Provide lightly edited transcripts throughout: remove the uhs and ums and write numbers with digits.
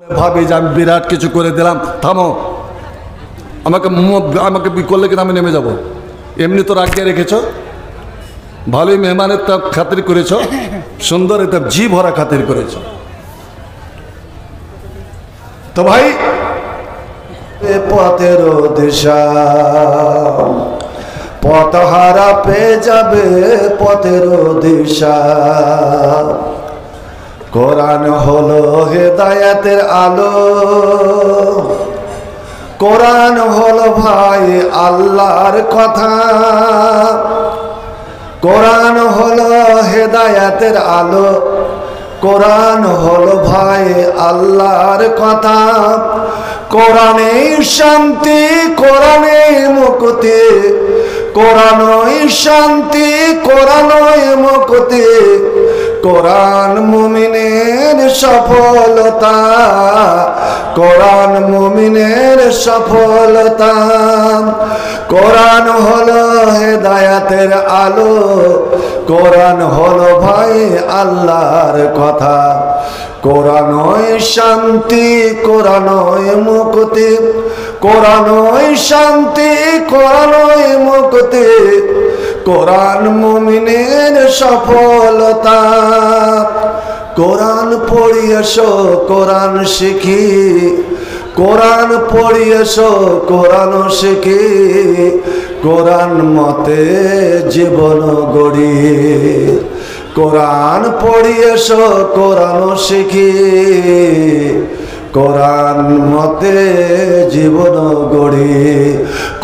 ভাবি যে আমি বিরাট কিছু করে দিলাম, থামো, আমাকে আমাকে করলে কিনা আমি নেমে যাব। এমনি তো রাখিয়ে রেখেছ, ভালোই মেহমানের তা খাতির করেছ, সুন্দর এটা জি ভরা খাতির করেছ। তো ভাই পথের দিশা পথহারা পেয়ে যাবে পথের দিশা। কোরআন হলো হেদায়েতের আলো, কোরআন হলো ভাই আল্লাহর কথা, কোরআন হলো হেদায়েতের আলো, কোরআন হলো ভাই আল্লাহর কথা। কোরআনে শান্তি, কোরআনে মুক্তি, কোরআনই শান্তি, কোরআনই মুক্তি, কোরআন মুমিনের সফলতা, কোরআন মুমিনের সফলতা। কোরআন হলো হেদায়েতের আলো, কোরআন হলো ভাই আল্লাহর কথা। কোরআনই শান্তি, কোরআনই মুক্তি, কোরআনই শান্তি, কোরআনই মুক্তি, কোরআন মুমিনের সফলতা। কোরআন পড়ি এসো, কোরআন শিখি, কোরআন পড়ি এসো, কোরআন শিখি, কোরআন মতে জীবন গড়ি। কোরআন পড়ি এসো, কোরআন শিখি, কোরআন মতে জীবন গড়ি।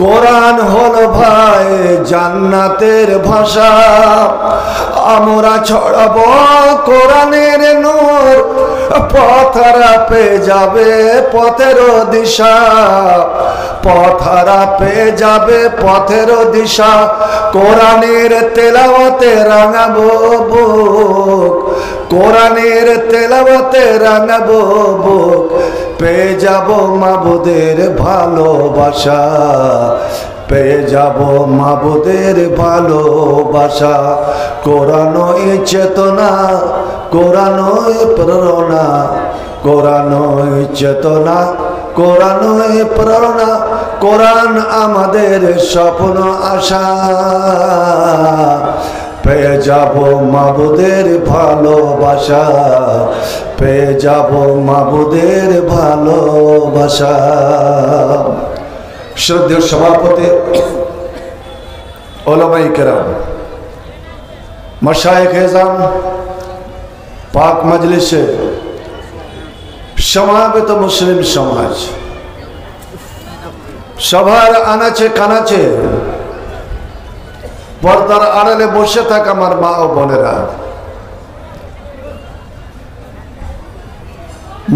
কোরআন হলো ভাই জান্নাতের ভাষা, আমরা ছড়াবো কোরআনের নূর, পথহারা পেয়ে যাবে পথের দিশা, পথহারা পেয়ে যাবে পথের দিশা। কোরআনের তেলাওয়াতে রাঙাবো বুক, কোরআনের তেলাওয়াতে রাঙাবো বুক, পেয়ে যাব মাবুদের ভালোবাসা, পেয়ে যাব মাবুদের ভালোবাসা। কোরআনই চেতনা, কোরআনই প্রেরণা, কোরআনই চেতনা, কোরআনই প্রেরণা, কোরআন আমাদের স্বপ্ন আশা। পেয়ে যাব মাবুদের ভালোবাসা, পেয়ে যাব মাবুদের ভালোবাসা। শ্রদ্ধেয় সভাপতি, ওলামায়ে কেরাম, মাশায়েখ এজাম, পাক মজলিসে সমাবেত মুসলিম সমাজ, সবার আনাচে কানাচে পর্দার আড়ালে বসে থাকা আমার মা ও বোনেরা,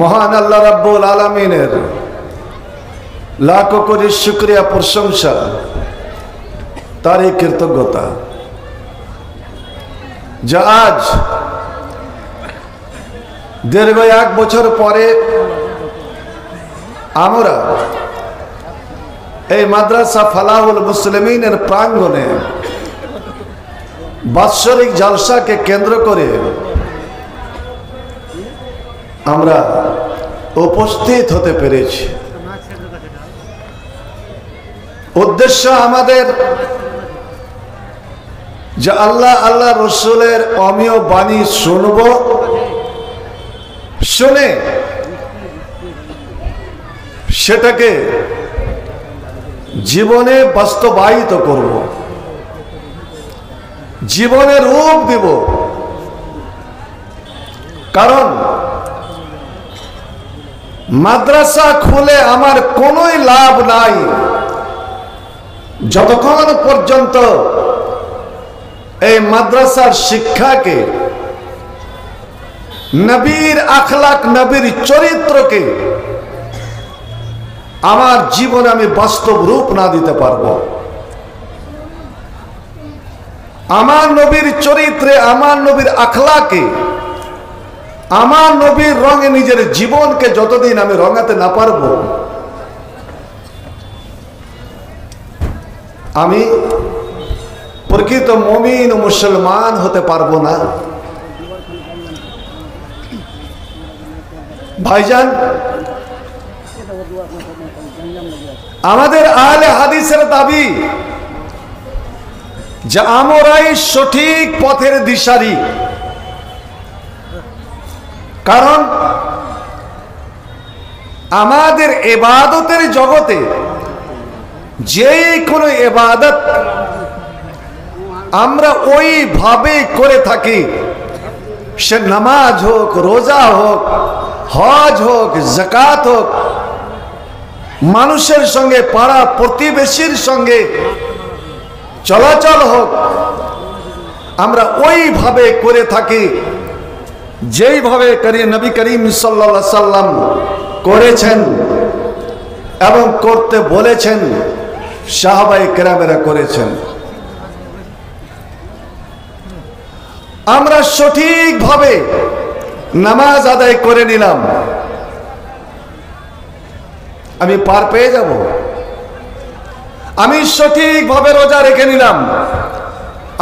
মহান আল্লাহ রাব্বুল আলামিনের লাখো কোটি শুকরিয়া, প্রশংসা, তারই কৃতজ্ঞতা যা আজ দীর্ঘ 1 বছর পরে আমরা এই মাদ্রাসা ফালাহুল মুসলিমিনের প্রাঙ্গণে বাৎসরিক জলসাকে কেন্দ্র করে আমরা উপস্থিত হতে পেরেছি। উদ্দেশ্য আমাদের যে আল্লাহ আল্লাহ রসুলের অমীয় বাণী শুনব, শুনে সেটাকে জীবনে বাস্তবায়িত করব, জীবনে রূপ দিব। কারণ মাদ্রাসা খুলে আমার কোনোই লাভ নাই যতক্ষণ পর্যন্ত এই মাদ্রাসার শিক্ষাকে, নবীর আখলাক, নবীর চরিত্রকে আমার জীবনে আমি বাস্তব রূপ না দিতে পারবো। আমার নবীর চরিত্রে, আমার নবীর আখলাকে, আমার নবীর রঙে নিজের জীবনকে যতদিন আমি রঙাতে না পারবো, আমি প্রকৃত মুমিন ও মুসলমান হতে পারবো না। ভাইজান, আমাদের আহলে হাদিসের দাবি যে আমরাই সঠিক পথের দিশারি। কারণ আমাদের ইবাদতের জগতে যে কোনো ইবাদত আমরা ওইভাবে করে থাকি, সে নামাজ হোক, রোজা হোক, হজ হোক, যাকাত হোক, মানুষের সঙ্গে পাড়া প্রতিবেশীর সঙ্গে চলাচল হোক, আমরা ওইভাবে করে থাকি যেইভাবে নবী করিম সাল্লাল্লাহু আলাইহি সাল্লাম করেছেন এবং করতে বলেছেন, সাহাবায়ে কেরামেরা করেছেন। আমরা সঠিকভাবে নামাজ আদায় করে নিলাম, আমি পার পেয়ে যাব। আমি সঠিকভাবে রোজা রেখে নিলাম,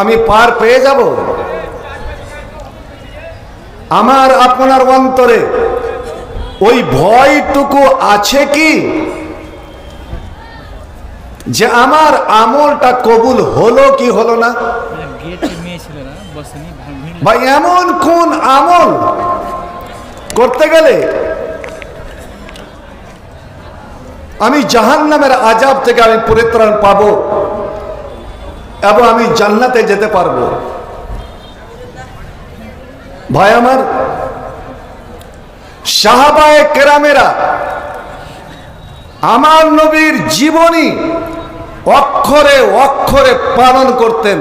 আমি পার পেয়ে যাব। আমার আপনার অন্তরে ওই ভয়টুকু আছে কি যে আমার আমলটা কবুল হলো কি হলো না? ভাই, এমন কোন আমল করতে গেলে আমি জাহান্নামের আযাব থেকে আমি পরিত্রাণ পাবো এবং আমি জান্নাতে যেতে পারবো? ভাই আমার, সাহাবায়ে কেরামেরা আমার নবীর জীবনী অক্ষরে অক্ষরে পালন করতেন।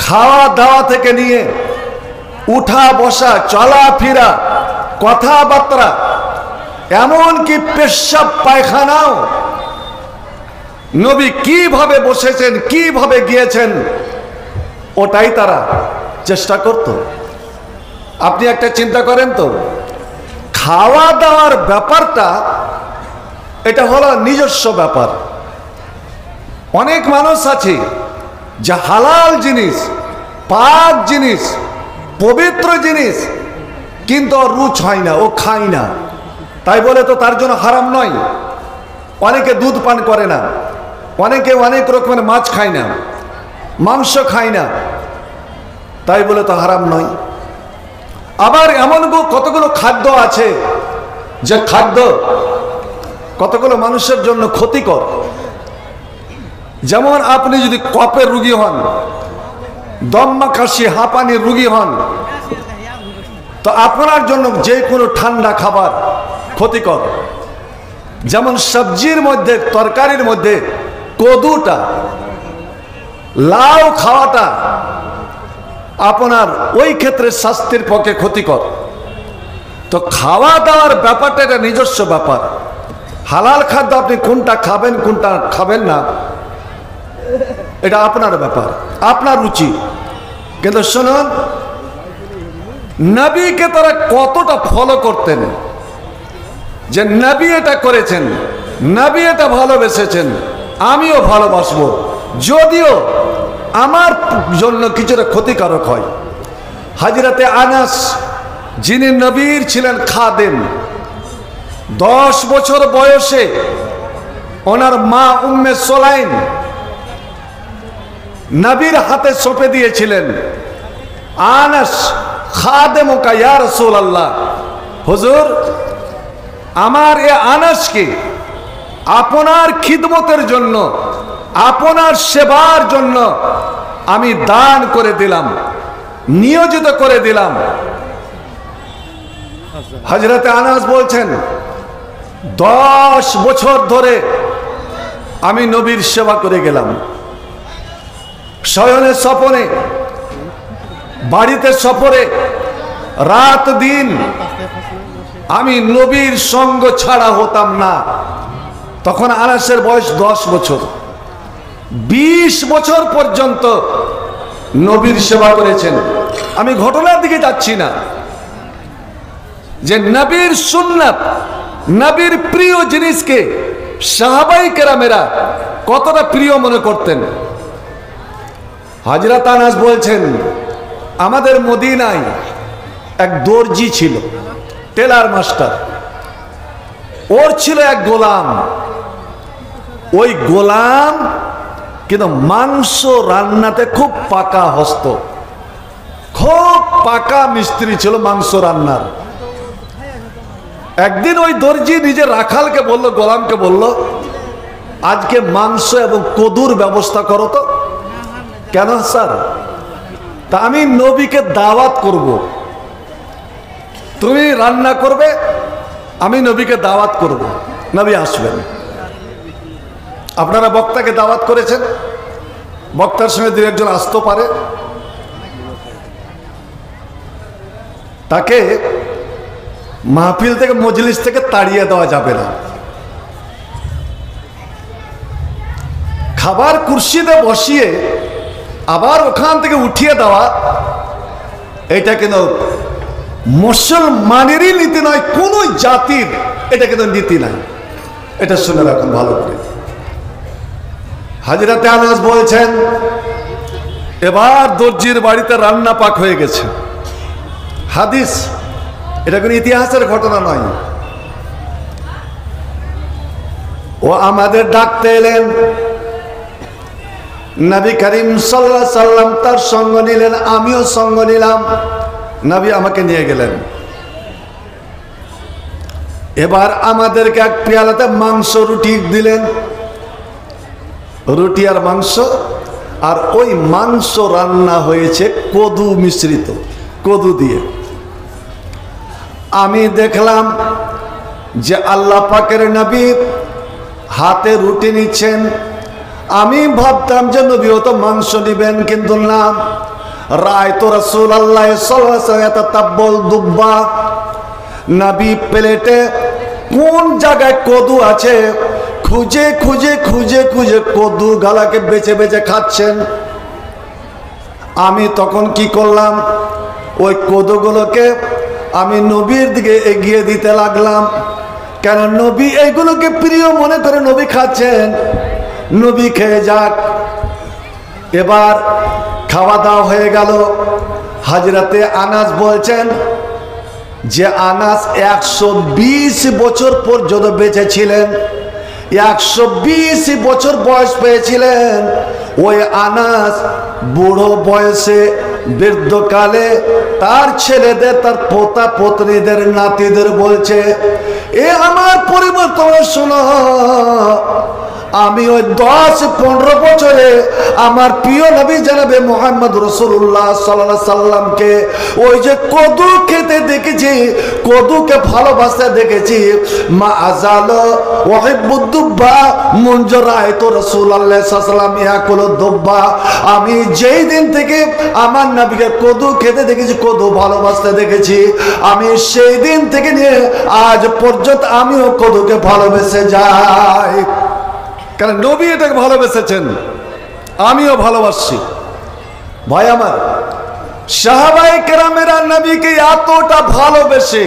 খাওয়া দাওয়া থেকে নিয়ে উঠা বসা, চলাফেরা, কথাবার্তা, এমনকি পেশাব পায়খানাও নবী কিভাবে বসেছেন, কিভাবে গিয়েছেন, ওটাই তারা চেষ্টা করত। আপনি একটা চিন্তা করেন তো, খাওয়া দাওয়ার ব্যাপারটা এটা হলো নিজস্ব ব্যাপার। অনেক মানুষ আছে যে হালাল জিনিস, পাক জিনিস, পবিত্র জিনিস কিন্তু ওর রুচ হয় না, ও খায় না, তাই বলে তো তার জন্য হারাম নয়। অনেকে দুধ পান করে না, অনেকে অনেক রকমের মাছ খায় না, মাংস খায় না, তাই বলে তো হারাম নয়। আবার এমন কতগুলো খাদ্য আছে যে খাদ্য কতগুলো মানুষের জন্য ক্ষতিকর। যেমন আপনি যদি কফের রোগী হন, দম্মা কাশি হাঁপানির রোগী হন, তো আপনার জন্য যে কোনো ঠান্ডা খাবার ক্ষতিকর। যেমন সবজির মধ্যে, তরকারির মধ্যে কদুটা, লাউ খাওয়াটা আপনার ওই ক্ষেত্রে স্বাস্থ্যের পক্ষে ক্ষতিকর। তো খাওয়া দাওয়ার ব্যাপারটা এটা নিজস্ব ব্যাপার। হালাল খাদ্য আপনি কোনটা খাবেন, কোনটা খাবেন না, এটা আপনার ব্যাপার, আপনার রুচি। কিন্তু শুনুন, নবীকে তারা কতটা ফলো করতেন, যে নবী এটা করেছেন, নবী এটা ভালোবেসেছেন, আমিও ভালোবাসবো, যদিও আমার জন্য কিছুটা ক্ষতিকারক হয়। হযরতে আনাস, যিনি নবীর ছিলেন খাদেম, 10 বছর বয়সে ওনার মা উম্মে সুলাইম নবীর হাতে সঁপে দিয়েছিলেন, আনাস খাদেমুকা ইয়া রাসূলুল্লাহ, হুজুর আমার এ আনাসকে আপনার খিদমতের জন্য, আপনার সেবার জন্য আমি দান করে দিলাম, নিয়োজিত করে দিলাম। হযরতে আনাস বলছেন, 10 বছর ধরে আমি নবীর সেবা করে গেলাম, শয়নে স্বপনে, বাড়িতে সফরে, রাত দিন আমি নবীর সঙ্গ ছাড়া হতাম না। তখন আনাসের বয়স 10 বছর। 20 বছর পর্যন্ত নবীর সেবা করেছেন। আমি ঘটনার দিকে যাচ্ছি না, যে নবীর সুন্নাত, নবীর প্রিয় জিনিসকে সাহাবায়ে কেরামেরা কতটা প্রিয় মনে করতেন। হযরত আনাস বলছেন, আমাদের মদিনায় এক দর্জি ছিল, টেলার মাস্টার। ওর ছিল এক গোলাম। ওই গোলাম কিন্তু মাংস রান্নাতে খুব পাকা হস্ত, খুব পাকা মিস্ত্রি ছিল মাংস রান্নার। একদিন ওই দর্জি নিজের রাখালকে বলল, গোলামকে বলল, আজকে মাংস এবং কদুর ব্যবস্থা করো তো। কেন স্যার? তা আমি নবীকে দাওয়াত করব, তুমি রান্না করবে, আমি নবীকে দাওয়াত করব, নবী আসবেন। আপনারা বক্তাকে দাওয়াত করেছেন, বক্তার সঙ্গে দু একজন আসতে পারে, তাকে মাহফিল থেকে মজলিস থেকে তাড়িয়ে দেওয়া যাবে না। খাবার কুর্সিতে বসিয়ে আবার ওখান থেকে উঠিয়ে দেওয়া, এটা কিন্তু মুসলমানেরই নীতি নয়, কোন জাতির এটা কিন্তু নীতি নাই। এটা শুনে রাখুন ভালো করে। হযরতে আনাস বলছেন, এবার দর্জির বাড়িতে রান্না পাক হয়ে গেছে। হাদিস, এটা কোন ইতিহাসের ঘটনা নয়। ও আমাদের ডাকতে এলেন, নবী করিম সাল্লাল্লাহু আলাইহি সাল্লাম তার সঙ্গ নিলেন, আমিও সঙ্গ নিলাম। নবী আমাকে নিয়ে গেলেন। এবার আমাদেরকে এক পেয়ালাতে মাংস রুটি দিলেন, রুটি আর মাংস। আর ওই মাংস রান্না হয়েছে কদু মিশ্রিত, কদু দিয়ে। আমি দেখলাম যে আল্লাহ পাকের নবী হাতে রুটি নিচ্ছেন। আমি ভাবতাম যে নবীও তো মাংস নিবেন, কিন্তু না। রায়তু রাসূলুল্লাহ সাল্লাল্লাহু আলাইহি ওয়াসাল্লাম ইয়াতাতাব্বাল দুব্বা, নবী প্লেটে কোন জায়গায় কদু আছে খুঁজে খুঁজে খুঁজে খুঁজে কদু গালাকে বেছে বেছে খাচ্ছেন। আমি তখন কি করলাম, ওই কদুগুলোকে আমি নবীর দিকে এগিয়ে দিতে লাগলাম। কেন? নবী এইগুলোকে প্রিয় মনে করে নবী খাচ্ছেন, নবী খেয়ে যাক। এবার খাওয়া দাওয়া হয়ে গেল। হযরতে আনাস বলছেন যে আনাস 120 বছর পর্যন্ত বেঁচে ছিলেন, 120 বছর বয়স পেয়েছিলেন। ওই আনাস বুড়ো বয়সে বৃদ্ধকালে তার ছেলেদের, তার পোতা পত্নীদের, নাতিদের বলছে, এ আমার পরিবার তোমরা শোনো, আমি ওই 10-15 বছরে আমার প্রিয় নবী জনাবে মুহাম্মদ রাসূলুল্লাহ সাল্লাল্লাহু আলাইহি সাল্লামকে ওই যে কদু খেতে দেখেছি, কদুকে ভালোবাসতে দেখেছি। মা আযাল ওয়াহিব্বুদ দুব্বা মুনযু রাআইতু রাসূলুল্লাহ সাল্লাল্লাহু আলাইহি সাল্লাম ইয়াকুলুদ দুব্বা। আমি যেই দিন থেকে আমার নবীকে কদু খেতে দেখেছি, কদু ভালোবাসতে দেখেছি, আমি সেই দিন থেকে নিয়ে আজ পর্যন্ত আমিও কদুকে ভালোবেসে যাই। কারণ নবী এটাকে ভালোবেসেছেন, আমিও ভালোবাসছি। ভাই আমার, সাহাবায়ে কেরামেরা নবীকে এতটা ভালোবেসে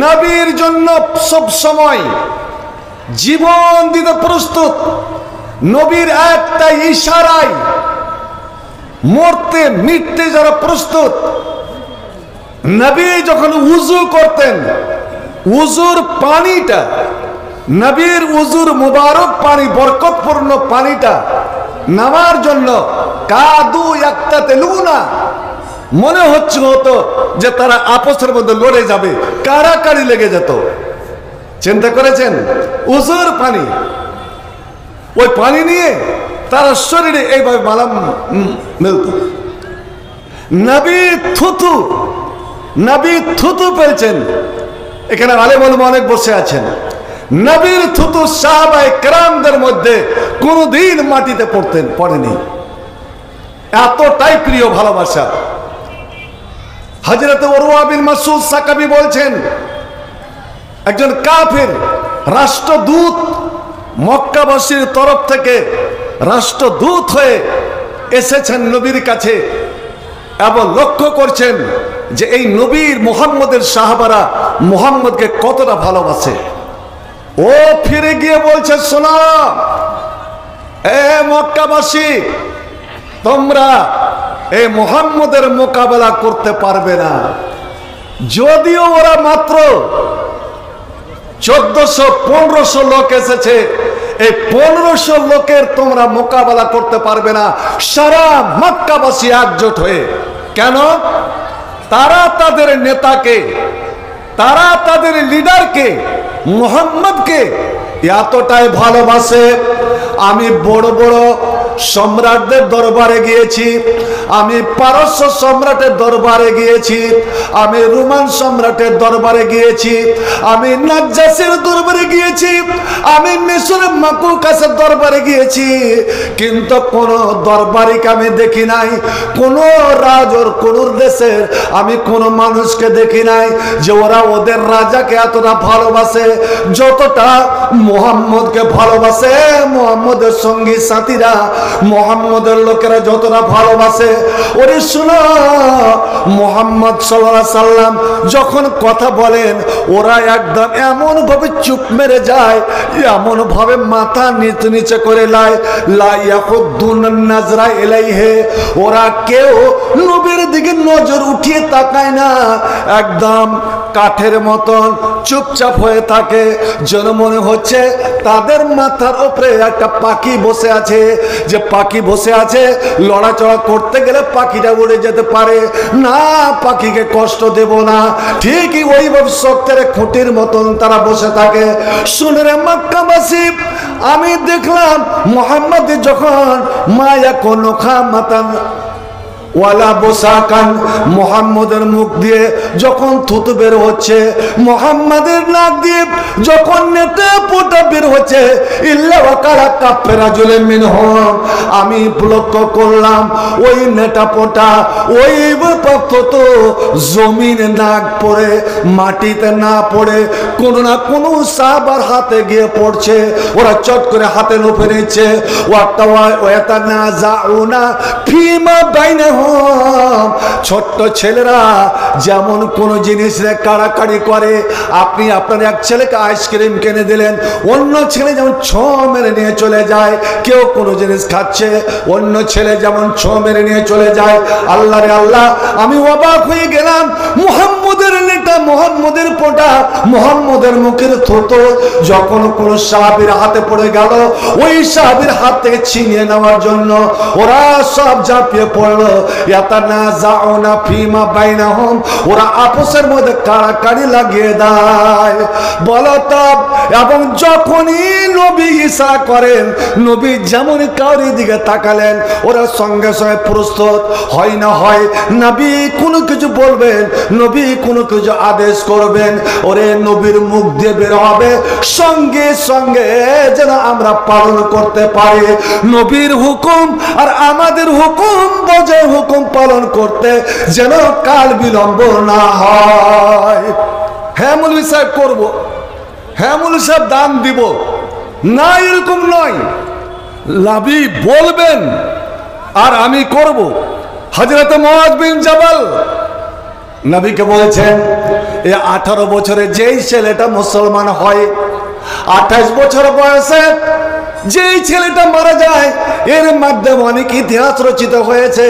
নবীর জন্য সব সময় জীবন দিতে প্রস্তুত। নবীর একটা ইশারায় মরতে মিটতে যারা প্রস্তুত। নবী যখন উযু করতেন, উযুর পানিটা, নবীর উযুর মুবারক পানি, বরকতপূর্ণ পানিটা নামার জন্য কাদু ইয়াক্তাতিলুনা, মনে হতো যে তারা আপসের মধ্যে লড়ে যাবে, কাড়াকাড়ি লেগে যেত। চিন্তা করেছেন? উযুর পানি, ওই পানি নিয়ে তারা শরীরে এইভাবে মালাম মিলত। নবী থুতু, নবী থুতু পেয়েছেন। এখানে আলেম ওলামা অনেক বসে আছেন। নবীর থুতু সাহাবায়ে কেরামদের মধ্যে কোনদিন মাটিতে পড়েনি, এতটাই প্রিয় ভালোবাসা। হযরত উরওয়া বিন মাসউদ সাকাবী বলছেন, একজন কাফির রাষ্ট্রদূত মক্কাবাসীর তরফ থেকে রাষ্ট্রদূত হয়ে এসেছেন নবীর কাছে এবং লক্ষ্য করছেন যে এই নবীর মুহাম্মদের সাহাবারা মুহাম্মদকে কতটা ভালোবাসে। ও ফিরে গিয়ে বলছে, শোনো এ মক্কাবাসী, তোমরা এই মুহাম্মদের মোকাবেলা করতে পারবে না। যদিও ওরা মাত্র 1400-1500 লোক এসেছে, এই 1500 লোকের তোমরা মোকাবেলা করতে পারবে না সারা মক্কাবাসী একজোট হয়ে। কেন? তারা তাদের নেতাকে, তারা তাদের লিডারকে, মুহাম্মদকে এতটাই ভালোবাসে। আমি বড় বড় সম্রাটদের দরবারে গিয়েছি, আমি পারস্য সম্রাটের দরবারে গিয়েছি, আমি রোমান সম্রাটের দরবারে গিয়েছি, আমি নাজ্জাসের দরবারে গিয়েছি, আমি মিশরের মাকুকাসের দরবারে গিয়েছি, কিন্তু কোন দরবারিকে আমি দেখি নাই, কোন রাজর কোন দেশের আমি কোন মানুষকে দেখি নাই যে ওরা ওদের রাজাকে এতটা ভালোবাসে যতটা মুহাম্মদকে ভালোবাসে। মুহাম্মদের সঙ্গী সাথীরা, মুহাম্মদের লোকেরা যতটা ভালোবাসে। ওরে শুনো, মুহাম্মদ সাল্লাল্লাহু আলাইহি সাল্লাম যখন কথা বলেন ওরা একদম এমন ভাবে চুপ মেরে যায়, এমন ভাবে মাথা নিচে নিচে করে লা ইয়াকুদ্দুন নাজরা ইলাইহি, ওরা কেউ নবীর দিকে নজর উঠিয়ে তাকায় না, একদম কাঠের মতন চুপচাপ হয়ে থাকে, যেন মনে হচ্ছে তাদের মাথার উপরে একটা পাখি বসে আছে, যে পাখি বসে আছে লড়াচড়া করতে গেলে পাখিটা উড়ে যেতে পারে না, পাখিকে কষ্ট দেব না, ঠিকই ওইভাবে শক্তের খুঁটির মতন তারা বসে থাকে। শুনে রে মক্কাবাসী, আমি দেখলাম মুহাম্মদ যখন মায়া কোন খামাতান ওয়ালা বোসাকান, মুহাম্মদের মুখ দিয়ে যখন থুতু বের হচ্ছে, মুহাম্মাদের নাক দিয়ে যখন নেটে পোটা বের হচ্ছে, ইল্লা ওয়াকারা কাফেরা জুলে মিনহুম, আমি লক্ষ্য করলাম ওই নেটা পোটা ওই থুতু জমিনে নাক পড়ে মাটিতে না পড়ে কোনো না কোনো সাহাবার হাতে গিয়ে পড়ছে, ওরা চট করে হাতে লুফে নিচ্ছে। ওয়াতানাজাউনা ফিমা বাইনাহুম, ছোট্ট ছেলেরা যেমন কোন জিনিস কাড়াকাড়ি করে, আপনি আপনার এক ছেলেকে আইসক্রিম কিনে দিলেন, অন্য ছেলে যেমন ছো মেরে নিয়ে চলে যায়, কেউ কোনো জিনিস খাচ্ছে অন্য ছেলে যেমন ছো মেরে নিয়ে চলে যায়। আল্লাহ রে আল্লাহ, আমি অবাক হয়ে গেলাম, মুহাম্মদের নেতা, মুহাম্মদের পোটা, মুহাম্মদের মুখের থুতু যখন কোন সাহাবীর হাতে পড়ে গেল, ওই সাহাবীর হাত থেকে ছিনিয়ে নেওয়ার জন্য ওরা সব ঝাঁপিয়ে পড়লো। ইয়াতানাজাউনা ফিমা বাইনাহুম, ওরা আপসের মধ্যে কাড়াকাড়ি লাগিয়ে দেয়। বলো তো, এবং যখনই নবী ঈসা করেন, নবী যেমন কাউরি দিকে তাকালেন ওরা সঙ্গে সঙ্গে প্রস্তুত হয় না হয়, নবী কোনো কিছু বলবেন, নবী কোনো কিছু আদেশ করবেন, ওরে নবীর মুখ দিয়ে বের হবে সঙ্গে সঙ্গে যেন আমরা পালন করতে পারি নবীর হুকুম, আর আমাদের হুকুম বজায় হুকুম পালন করতে যেন কাল বিলম্ব না হয়। হ্যাঁ মৌলভী সাহেব করবো, হ্যাঁ মৌলভী সাহেব দান দিব না, এরকম নয়। নবী বলবেন আর আমি করব। হযরত মুআয বিন জাবাল নবীকে বলেছেন, এই 18 বছরে যেই ছেলেটা মুসলমান হয়, 28 বছর বয়সে যেই ছেলেটা মারা যায়, এর মাধ্যমে অনেক ইতিহাস রচিত হয়েছে।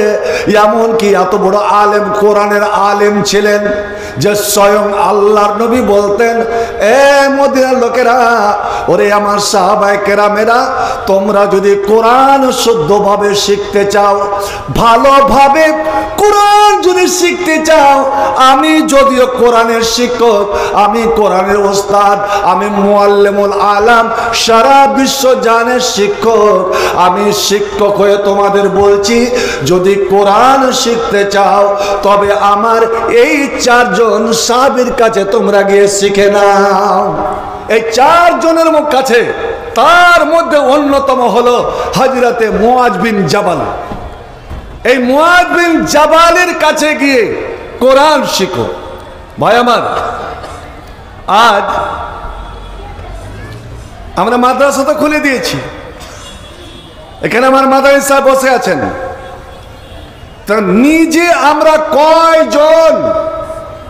এমনকি এত বড় আলেম, কোরআনের আলেম ছিলেন যে স্বয়ং আল্লাহর নবী বলতেন, এ মদিনার লোকেরা, ওরে আমার সাহাবায়ে কেরামেরা, তোমরা যদি কোরআন শুদ্ধভাবে শিখতে চাও, ভালোভাবে কোরআন যদি শিখতে চাও, আমি যদিও কোরআনের শিক্ষক, আমি কোরআনের ওস্তাদ, আমি মুআল্লিমুল আলাম, সারা বিশ্ব জানের শিক্ষক, আমি শিক্ষক হয়ে তোমাদের বলছি, যদি কোরআন শিখতে চাও তবে আমার এই 4 জন সাহাবীর কাছে তোমরা গিয়ে শিখে নাও। এই 4 জনের কাছে, তার মধ্যে অন্যতম হলো হযরতে মুআয বিন জাবাল। এই মুআয বিন জাবালের কাছে গিয়ে কোরআন শিখো। ভাই আমার, আজ আমরা মাদ্রাসা তো খুলে দিয়েছি, এখানে আমার মাদানী সাহেব বসে আছেন, তা নিজে আমরা কয়জন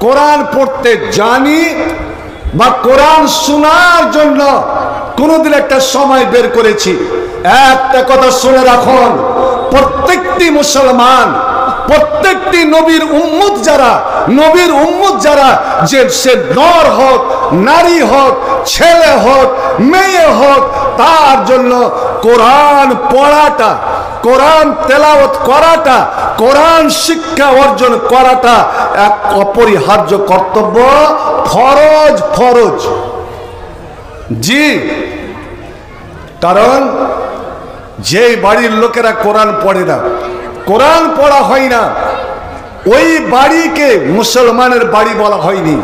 কোরআন পড়তে জানি বা কোরআন শোনার জন্য কোনদিন একটা সময় বের করেছি? একটা কথা শুনে রাখুন, প্রত্যেকটি মুসলমান, প্রত্যেকটি নবীর উম্মত যারা নবীর উম্মত যারা, যে সে নর হোক, নারী হোক, ছেলে হোক, মেয়ে হোক, তার জন্য কোরআন পড়াটা, কোরআন তেলাওয়াত করাটা, কোরআন শিক্ষা অর্জন করাটা এক অপরিহার্য কর্তব্য, ফরজ। ফরজ, জি। কারণ যে বাড়ির লোকেরা কোরআন পড়ে না, কোরআন পড়া হয় না, ওই বাড়িকে মুসলমানের বাড়ি বলা হয়নি,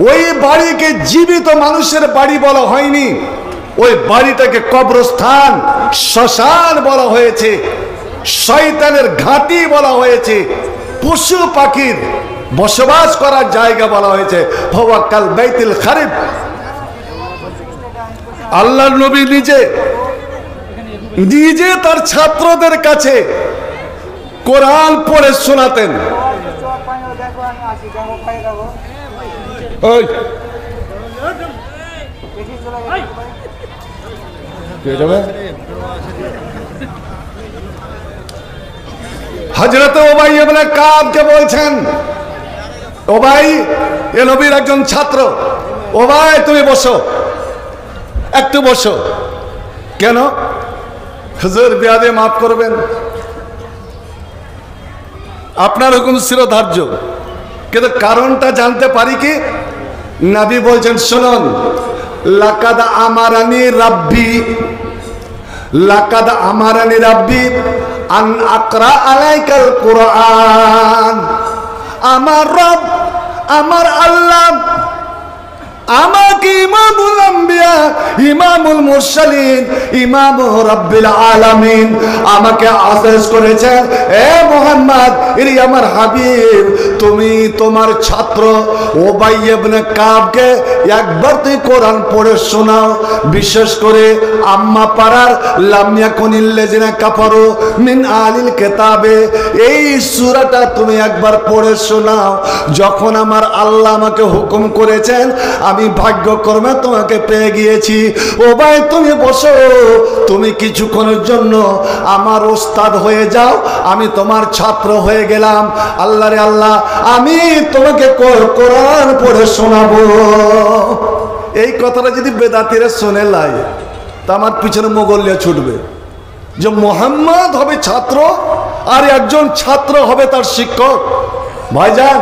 ওই বাড়িকে জীবিত মানুষের বাড়ি বলা হয়নি, ওই বাড়িটাকে কবরস্থান, শ্মশান বলা হয়েছে, শয়তানের ঘাঁটি বলা হয়েছে, পশু পাখির বসবাস করার জায়গা বলা হয়েছে। ফাওয়াক্কাল বাইতুল খারিব। আল্লাহর নবী নিজে তার ছাত্রদের কাছে কোরআন পড়ে শোনাতেন। হযরত উবাই ইবনে কাবকে বলছেন, উবাই এ নবীর একজন ছাত্র, উবাই তুমি বসো, একটু বসো। কেন? হুজুর বেয়াদে মাফ করবেন, আপনার হুকুম শিরোধার্য, কিন্তু কারণটা জানতে পারি কি? নবী বলছেন, শুনুন, লাকাদ আমারানি রাব্বি, লাকাদ আমারানি রাব্বি আন আকরা আলাইকাল কুরআন। আমার রব, আমার আল্লাহ আমাকে ইমামুল আম্বিয়া, ইমামুল মুরসালিন, ইমাম রাব্বিল আলামিন আমাকে আদেশ করেছেন, এ মুহাম্মদ, ইনি আমার হাবিব, তুমি তোমার ছাত্র উবাই ইবনে কাবকে একবার তুই কোরআন পড়ে শোনাও। বিশেষ করে আম্মা পাড়ার লাম ইয়াকুনিল লাযিনা কাফারু মিন আলিল কিতাবে, এই সূরাটা তুমি একবার পড়ে শোনাও। যখন আমার আল্লাহ আমাকে হুকুম করেছেন, আমি ভাগ্যক্রমে তোমাকে পেয়ে গিয়েছি। ও ভাই তুমি বসো, তুমি কিছুক্ষণের জন্য আমার ওস্তাদ হয়ে যাও, আমি তোমার ছাত্র হয়ে গেলাম। আল্লাহ রে আল্লাহ, আমি তোমাকে কোরআন পড়ে শোনাবো। এই কথাটা যদি বেদাতিরা শুনে লাই, তা আমার পিছনে মোগলিয়া ছুটবে যে মোহাম্মদ হবে ছাত্র আর একজন ছাত্র হবে তার শিক্ষক। ভাইজান,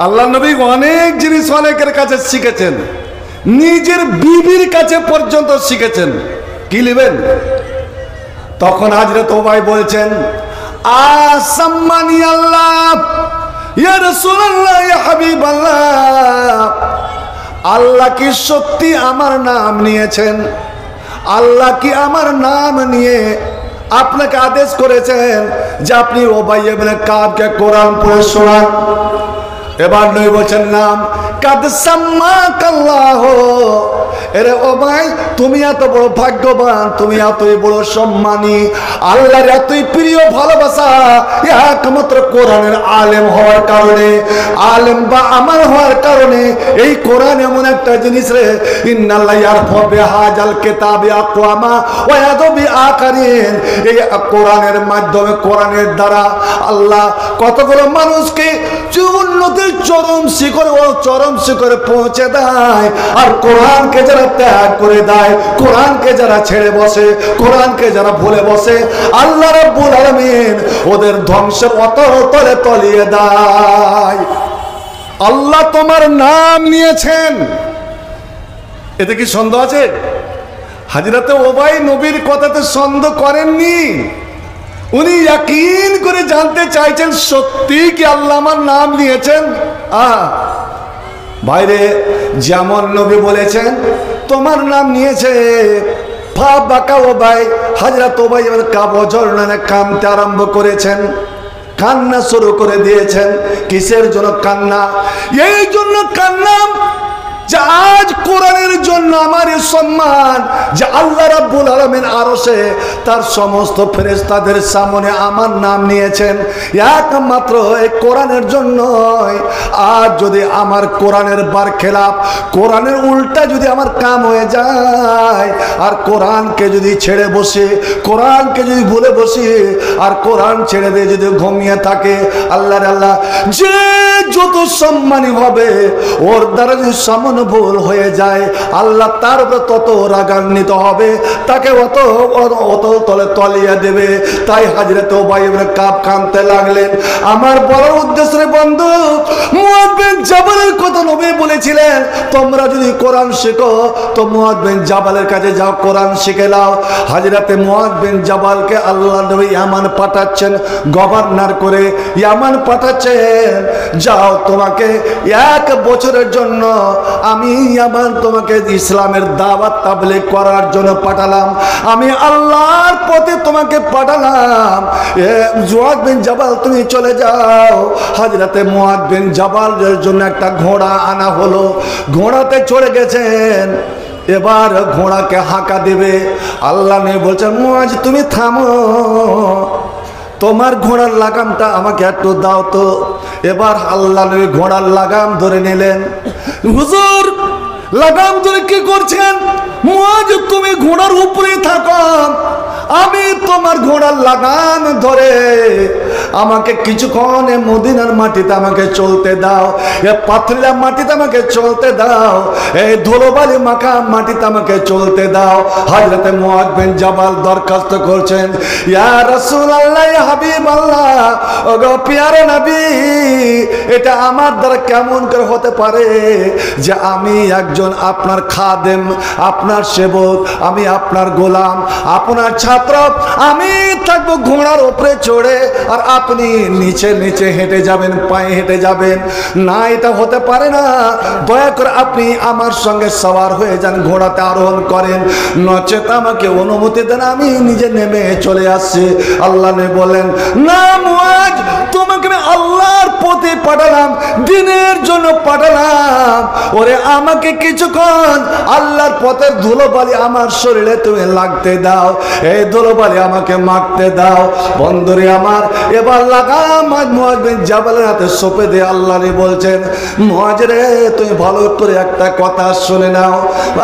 আল্লাহ নবী অনেক জিনিস অনেকের কাছে শিখেছেন, নিজের বিবির কাছে পর্যন্ত শিখেছেন। কি লিবেন? তখন হযরত উবাই বলছেন, আসাম্মানি আল্লাহ ইয়া রাসূলুল্লাহ, ইয়া হাবিবাল্লাহ, আল্লাহ কি সত্যি আমার নাম নিয়েছেন? আল্লাহ কি আমার নাম নিয়ে আপনাকে আদেশ করেছেন যে আপনি উবাই ইবনে কাবকে কোরআন পড়ে শোনান? এবার নবী বলছেন, নাম কাদ সাম্মাকাল্লাহ। এরে উবাই, তুমি এত বড় ভাগ্যবান, তুমি এতই বড় সম্মানী, আল্লাহর এতই প্রিয় ভালোবাসা একমাত্র কোরআনের আলেম হওয়ার কারণে, আলেম বা আমার হওয়ার কারণে। এই কোরআন এমন একটা জিনিস রে, ইন্নাল্লাহ ইয়ারফা বিহাজাল কিতাবি আকওয়ামা ওয়া ইয়াদু বিআখারিন। এই কোরআনের মাধ্যমে, কোরআনের দ্বারা আল্লাহ কতগুলো মানুষকে উন্নতির চরম শিখরে ও চরম শিখরে পৌঁছে দেয়। আর কোরআনকে যারা ত্যাগ করে দেয়, কোরআনকে যারা ছেড়ে বসে, কোরআনকে যারা ভুলে বসে, আল্লাহ রাব্বুল আলামিন ওদের ধ্বংসের অতলে তলিয়ে দেয়। আল্লাহ তোমার নাম নিয়েছেন, এতে কি সন্দেহ আছে? হযরত উবাই নবীর কথাতে সন্দেহ করেননি, উনি ইয়াকিন করে জানতে চাইছেন সত্যি কি আল্লাহ আমার নাম নিয়েছেন। বাইরে যেমন নবী বলেছেন তোমার নাম নিয়েছে, হযরত উবাই ইবনে কাব ঝরনানে কাঁদতে আরম্ভ করেছেন, কান্না শুরু করে দিয়েছেন। কিসের জন্য কান্না? এই জন্য কান্না যে আজ কোরআনের জন্য নামারই সম্মান যে আল্লাহ রাব্বুল আলামিন আরশে তার সমস্ত ফেরেশতাদের সামনে আমার নাম নিয়েছেন একমাত্র এই কোরআনের জন্যই। আর যদি আমার কোরআনের বারখেলাপ, কোরআনের উল্টা যদি আমার কাম হয়ে যায়, আর কোরআনকে যদি ছেড়ে বসে, কোরআনকে যদি ভুলে বসি, আর কোরআন ছেড়ে দিয়ে যদি ঘুমিয়ে থাকে, আল্লাহর আল্লাহ যে যত সম্মানী হবে ওর দ্বারা যদি সামান্য ভুল হয়ে যায়, আল্লাহ তার উপরে তত রাগান্বিত হবে, তাকে অত তলে তলিয়ে দেবে। তাই হযরত উবাই ইবনে কাব কাঁদতে লাগলেন। আমার বড় উদ্দেশ্য বন্ধু, মুআয বিন জাবালের কথা নবী বলেছিলেন, তোমরা যদি কোরআন শেখো তো মুআয বিন জাবালের কাছে যাও, কোরআন শিখে নাও। হযরতে মুআয বিন জাবালকে আল্লাহ নবী ইয়ামান পাঠাচ্ছেন, গভর্নর করে ইয়ামান পাঠাচ্ছেন, যাও তোমাকে 1 বছরের জন্য আমি ইয়ামান তোমাকে ইসলামের দাওয়াত তাবলীগ করার জন্য পাঠালাম, আমি আল্লাহর পথে তোমাকে পাঠালাম। মুআয বিন জাবাল তুমি চলে যাও। হযরতে মুআয বিন জাবালের জন্য একটা ঘোড়া আনা হলো, ঘোড়াতে চড়ে গেছেন। এবার ঘোড়াকে হাঁকা দেবে, আল্লাহ নবী বলছেন মুআয তুমি থামো, তোমার ঘোড়ার লাগামটা আমাকে একটু দাও তো। এবার আল্লাহ নবী ঘোড়ার লাগাম ধরে নিলেন। হুজুর লাগাম ধরে কি করছেন? মুআয তুমি ঘোড়ার উপরে থাকো, আমি তোমার ঘোড়ার লাগাম ধরে আমাকে কিছুক্ষণ মদিনার মাটিতে আমাকে চলতে দাও, এ পাথরিলা মাটিতে আমাকে চলতে দাও, এই ধুলোবালি মাখা মাটিতে আমাকে চলতে দাও। হযরতে মুআয বিন জাবাল দরখাস্ত করছেন, ইয়া রাসূলুল্লাহ, ইয়া হাবিবাল্লাহ, ওগো প্যারা নবী, এটা আমার দ্বারা কেমন করে হতে পারে যে আমি একজন আপনার খাদেম, আপনার সেবক, আমি আপনার গোলাম, আপনার ছাত্র, আমি থাকবো ঘোড়ার উপরে চড়ে আর আপনি নিচে নিচে হেঁটে যাবেন, পায়ে হেঁটে যাবেন? না, এটা হতে পারে না। দয়া করে আপনি আমার সঙ্গে সওয়ার হয়ে যান, ঘোড়াতে আরোহণ করেন, নচেত আমাকে অনুমতি দেন, আমি নিজে নেমে চলে আসছি। আল্লাহ নবী বলেন, না মুআয, তোমাকে আমি আল্লাহর পথে পাঠালাম, দ্বীনের জন্য পাঠালাম। ওরে আমাকে কিছুক্ষণ আল্লাহর পথের ধুলোবালি আমার শরীরে তুমি লাগতে দাও, এই ধুলোবালি আমাকে মাখতে দাও। বন্ধুরে আমার, এবার লাগাম মুআয বিন জাবালের হাতে সঁপে দিয়ে আল্লাহ নবী বলছেন, মুআয রে, তুমি ভালো করে একটা কথা শুনে নাও,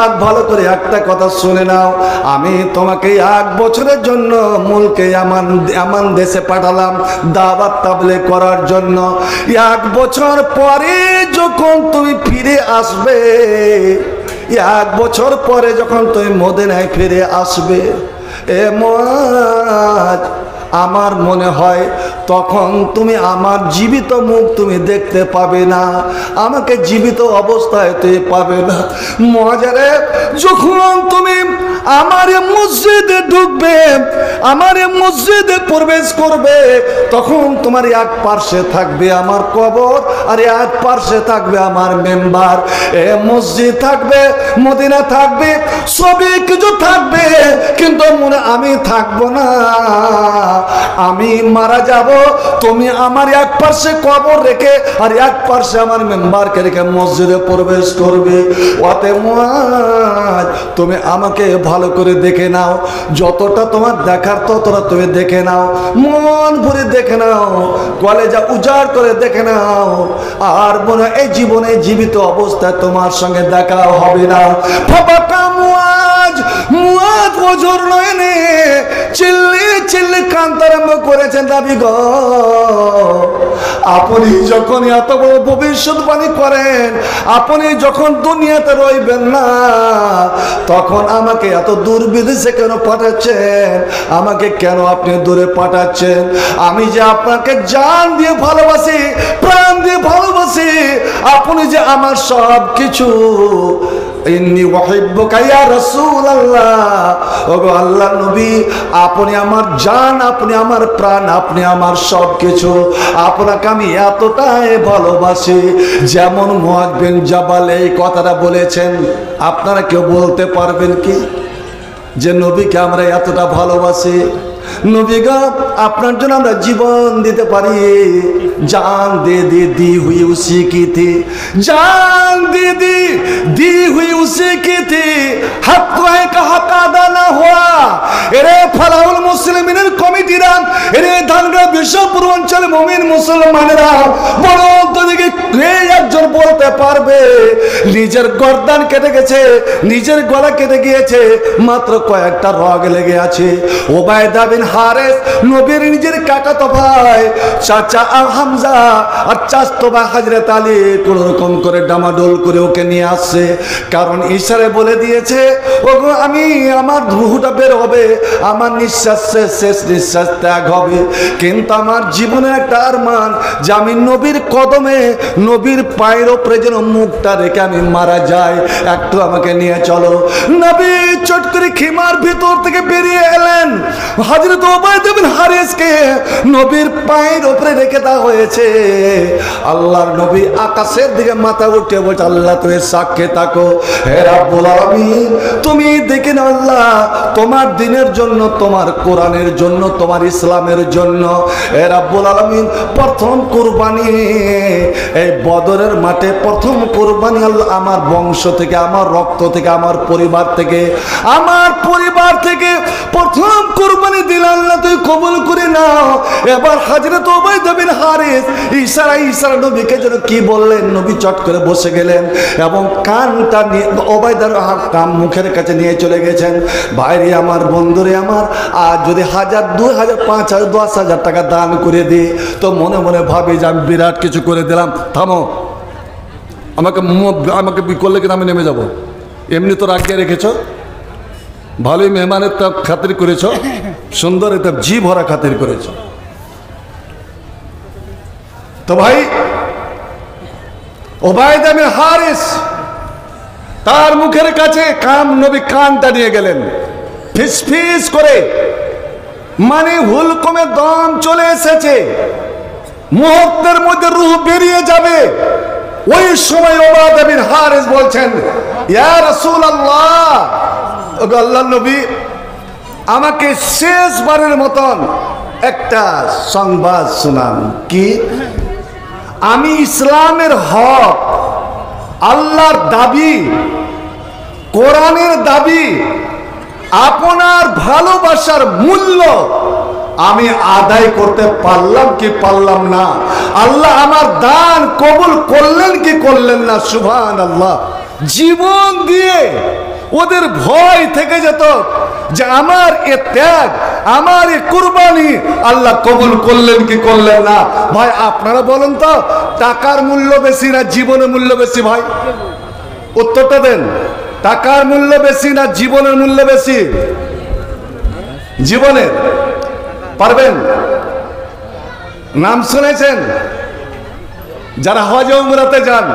আর ভালো করে একটা কথা শুনে নাও। আমি তোমাকে 1 বছরের জন্য মুলকে ইয়ামান দেশে পাঠালাম দাওয়াত তাবলীগ করার জন্য। 1 বছর পরে যখন তুমি ফিরে আসবে, 1 বছর পরে যখন তুমি মদিনায় ফিরে আসবে, এ মুআয, আমার মনে হয় তখন তুমি আমার জীবিত মুখ তুমি দেখতে পাবে না, আমাকে জীবিত অবস্থায় তুমি পাবে না। মুআয রে, যখন তুমি আমার মসজিদে ঢুকবে, আমার মসজিদে প্রবেশ করবে, তখন তোমার 1 পার্শ্বে থাকবে আমার কবর, আর 1 পার্শ্বে থাকবে আমার মেম্বার। এ মসজিদ থাকবে, মদিনা থাকবে, সবই কিছু থাকবে, কিন্তু মনে আমি থাকবো না। আমি মারা যাব, তুমি আমার 1 পার্শ্বে কবর রেখে আর 1 পার্শ্বে আমার মেম্বারকে রেখে মসজিদে প্রবেশ করবে। ওতে মুআয, তুমি আমাকে ভালো করে দেখে নাও, যতটা তোমার দেখার ততটা তুমি দেখে নাও, মন ভরে দেখে নাও, কলেজা উজাড় করে দেখে নাও, আর মনে হয় এই জীবনে জীবিত অবস্থায় তোমার সঙ্গে দেখা হবে না। ফাবাকা মুআয, মুআয ওজর নয়নে চিল্লি চিল্লি কাঁদতে আরম্ভ করেছেন, নবী গো, আপনি যখন এত বড় ভবিষ্যৎবাণী করেন, আপনি যখন দুনিয়াতে রইবেন না, তখন আমাকে এত দূর বিদেশে কেন পাঠাচ্ছেন? আমাকে কেন আপনি দূরে পাঠাচ্ছেন? আমি যে আপনাকে জান দিয়ে ভালোবাসি, প্রাণ দিয়ে ভালোবাসি, আপনি যে আমার সব কিছু। ইন্নী উহিব্বুকা ইয়া রাসূলুল্লাহ, ওগো আল্লাহর নবী, আপনি আমার জান, আপনি আমার প্রাণ, আপনি আমার সব কিছু, আপনাকে আমি এতটাই ভালোবাসি। যেমন মুআয বিন জাবাল এই কথাটা বলেছেন, আপনারা কেউ বলতে পারবেন কি যে নবীকে আমরা এতটা ভালোবাসি? নবী গো, আপনার জন্য আমরা জীবন দিতে পারি। জান দে দে दी हुई उसी की थी, जान दे दी हुई उसी की थी, হাতরায়ে কাহা কাদা না হওয়া। এরে ফালাহুল মুসলিমিনের কমিটিরা, এরে ধানগড়া বিশ্ব পূর্বাঞ্চল মুমিন মুসলমানেরা, বড় দিকে একজন বলতে পারবে নিজের গর্দান কেটে গেছে, নিজের গলা কেটে গিয়েছে, মাত্র কয়েকটা রগ লেগে আছে। ওবায়দা বিন হারেস নবীর নিজের কাকাতো ভাই, চাচা হামজা আর চাচতো ভাই হযরত আলী কোন রকম করে ডামাডোল করে ওকে নিয়ে আসছে, কারণ ইশারায় বলে দিয়েছে ওগো আমি আমার রূহটা বের হবে, আমার নিঃশ্বাস শেষ নিঃশ্বাস ত্যাগ হবে, কিন্তু আমার জীবনের একটা আরমান যে আমি নবীর কদমে নবীর পায়ের উপরে যেন মুখটা রেখে আমি মারা যাই, একটু আমাকে নিয়ে চলো। নবী চট করে খিমার ভিতর থেকে বেরিয়ে এলেন। হযরত ওবায়দা বিন হারিসকে নবীর পায়ের উপরে রেখে দেওয়া হয়েছে। আল্লাহর নবী আকাশের দিকে মাথা উঠে বলছে আল্লাহ তুমি সাক্ষী থাকো, হে রাব্বুল আলামিন তুমি দেখে নাও আল্লাহ, তোমার দিনের জন্য, তোমার কোরআনের জন্য, তোমার ইসলামের জন্য হে রাব্বুল আলামিন প্রথম কুরবানি এই বদরের মাঠে, প্রথম কুরবানি আল্লাহ আমার বংশ থেকে, আমার রক্ত থেকে, আমার পরিবার থেকে, আমার পরিবার থেকে প্রথম কুরবানি দিলাম আল্লাহ তুই কবুল করে নাও। এবার হযরত ওবায়দা বিন হারিস ইশারা নবীকে যেন কি বললেন, নবী চট করে বসে গেলেন এবং কানটা নিয়ে ওবায়দার কান মুখের কাছে নিয়ে চলে গেছেন। ভাইরে আমার, বন্ধুরে আমার, আর যদি 1000, 2000, 5000, 10,000 টাকা দান করে দিই তো মনে মনে ভাবি যে আমি বিরাট কিছু করে দিলাম। থামো, আমাকে করলে কিনা আমি নেমে যাব। এমনি তো রাখিয়ে রেখেছো, ভালোই মেহমানের তা খাতির করেছ, সুন্দর এটা জি ভরা খাতির করেছ। তো ভাই ওবায়দা বিন হারিস তার মুখের কাছে নবী কানটা নিয়ে গেলেন, ফিস ফিস করে, মানে হুলকমে দম চলে এসেছে, মুহূর্তের মধ্যে রূহ বেরিয়ে যাবে। ওই সময় ওবায়দা বিন হারিস বলছেন ইয়া রাসূলুল্লাহ, ওগো আল্লাহর নবী আমাকে শেষবারের মতন একটা সংবাদ শোনান। কি? আমি ইসলামের হক, আল্লাহর দাবি, কোরআনের দাবি, আপনার ভালোবাসার মূল্য আমি আদায় করতে পারলাম কি পারলাম না? আল্লাহ আমার দান কবুল করলেন কি করলেন না? সুবহানাল্লাহ। জীবন দিয়ে ওদের ভয় থেকে যেত যে আমার এ ত্যাগ, আমার এ কুরবানি আল্লাহ কবুল করলেন কি করলেন না। ভাই আপনারা বলেন তো, টাকার মূল্য বেশি না জীবনের মূল্য বেশি? ভাই উত্তরটা দেন, টাকার মূল্য বেশি না জীবনের মূল্য বেশি? জীবনের। পারবেন? নাম শুনেছেন? যারা হজ উমরাতে যান,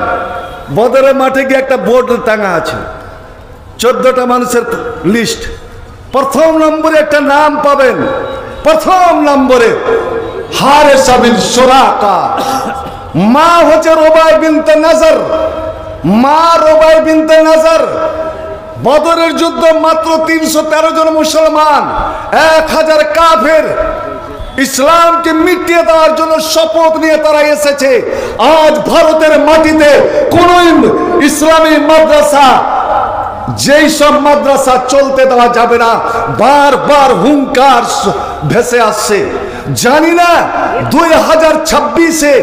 বদরের মাঠে গিয়ে একটা বোর্ড টাঙা আছে, 14টা মানুষের লিস্ট। প্রথম নম্বরে একটা নাম পাবেন, প্রথম নম্বরে হারেসা বিন সুরাকা। মা হচ্ছে রুবাই বিনতে নজর, মা রুবাই বিনতে নজর। বদরের যুদ্ধ মাত্র 313 জন মুসলমান, 1000 কাফের ইসলামকে মিটিয়ে দেওয়ার জন্য শপথ নিয়ে তারা এসেছে। আজ ভারতের মাটিতে কোন ইসলামী মাদ্রাসা, যেই সব মাদ্রাসা চলতে দেওয়া যাবে না, বারবার হুঙ্কার ভেসে আসছে। জানি না 2026-এ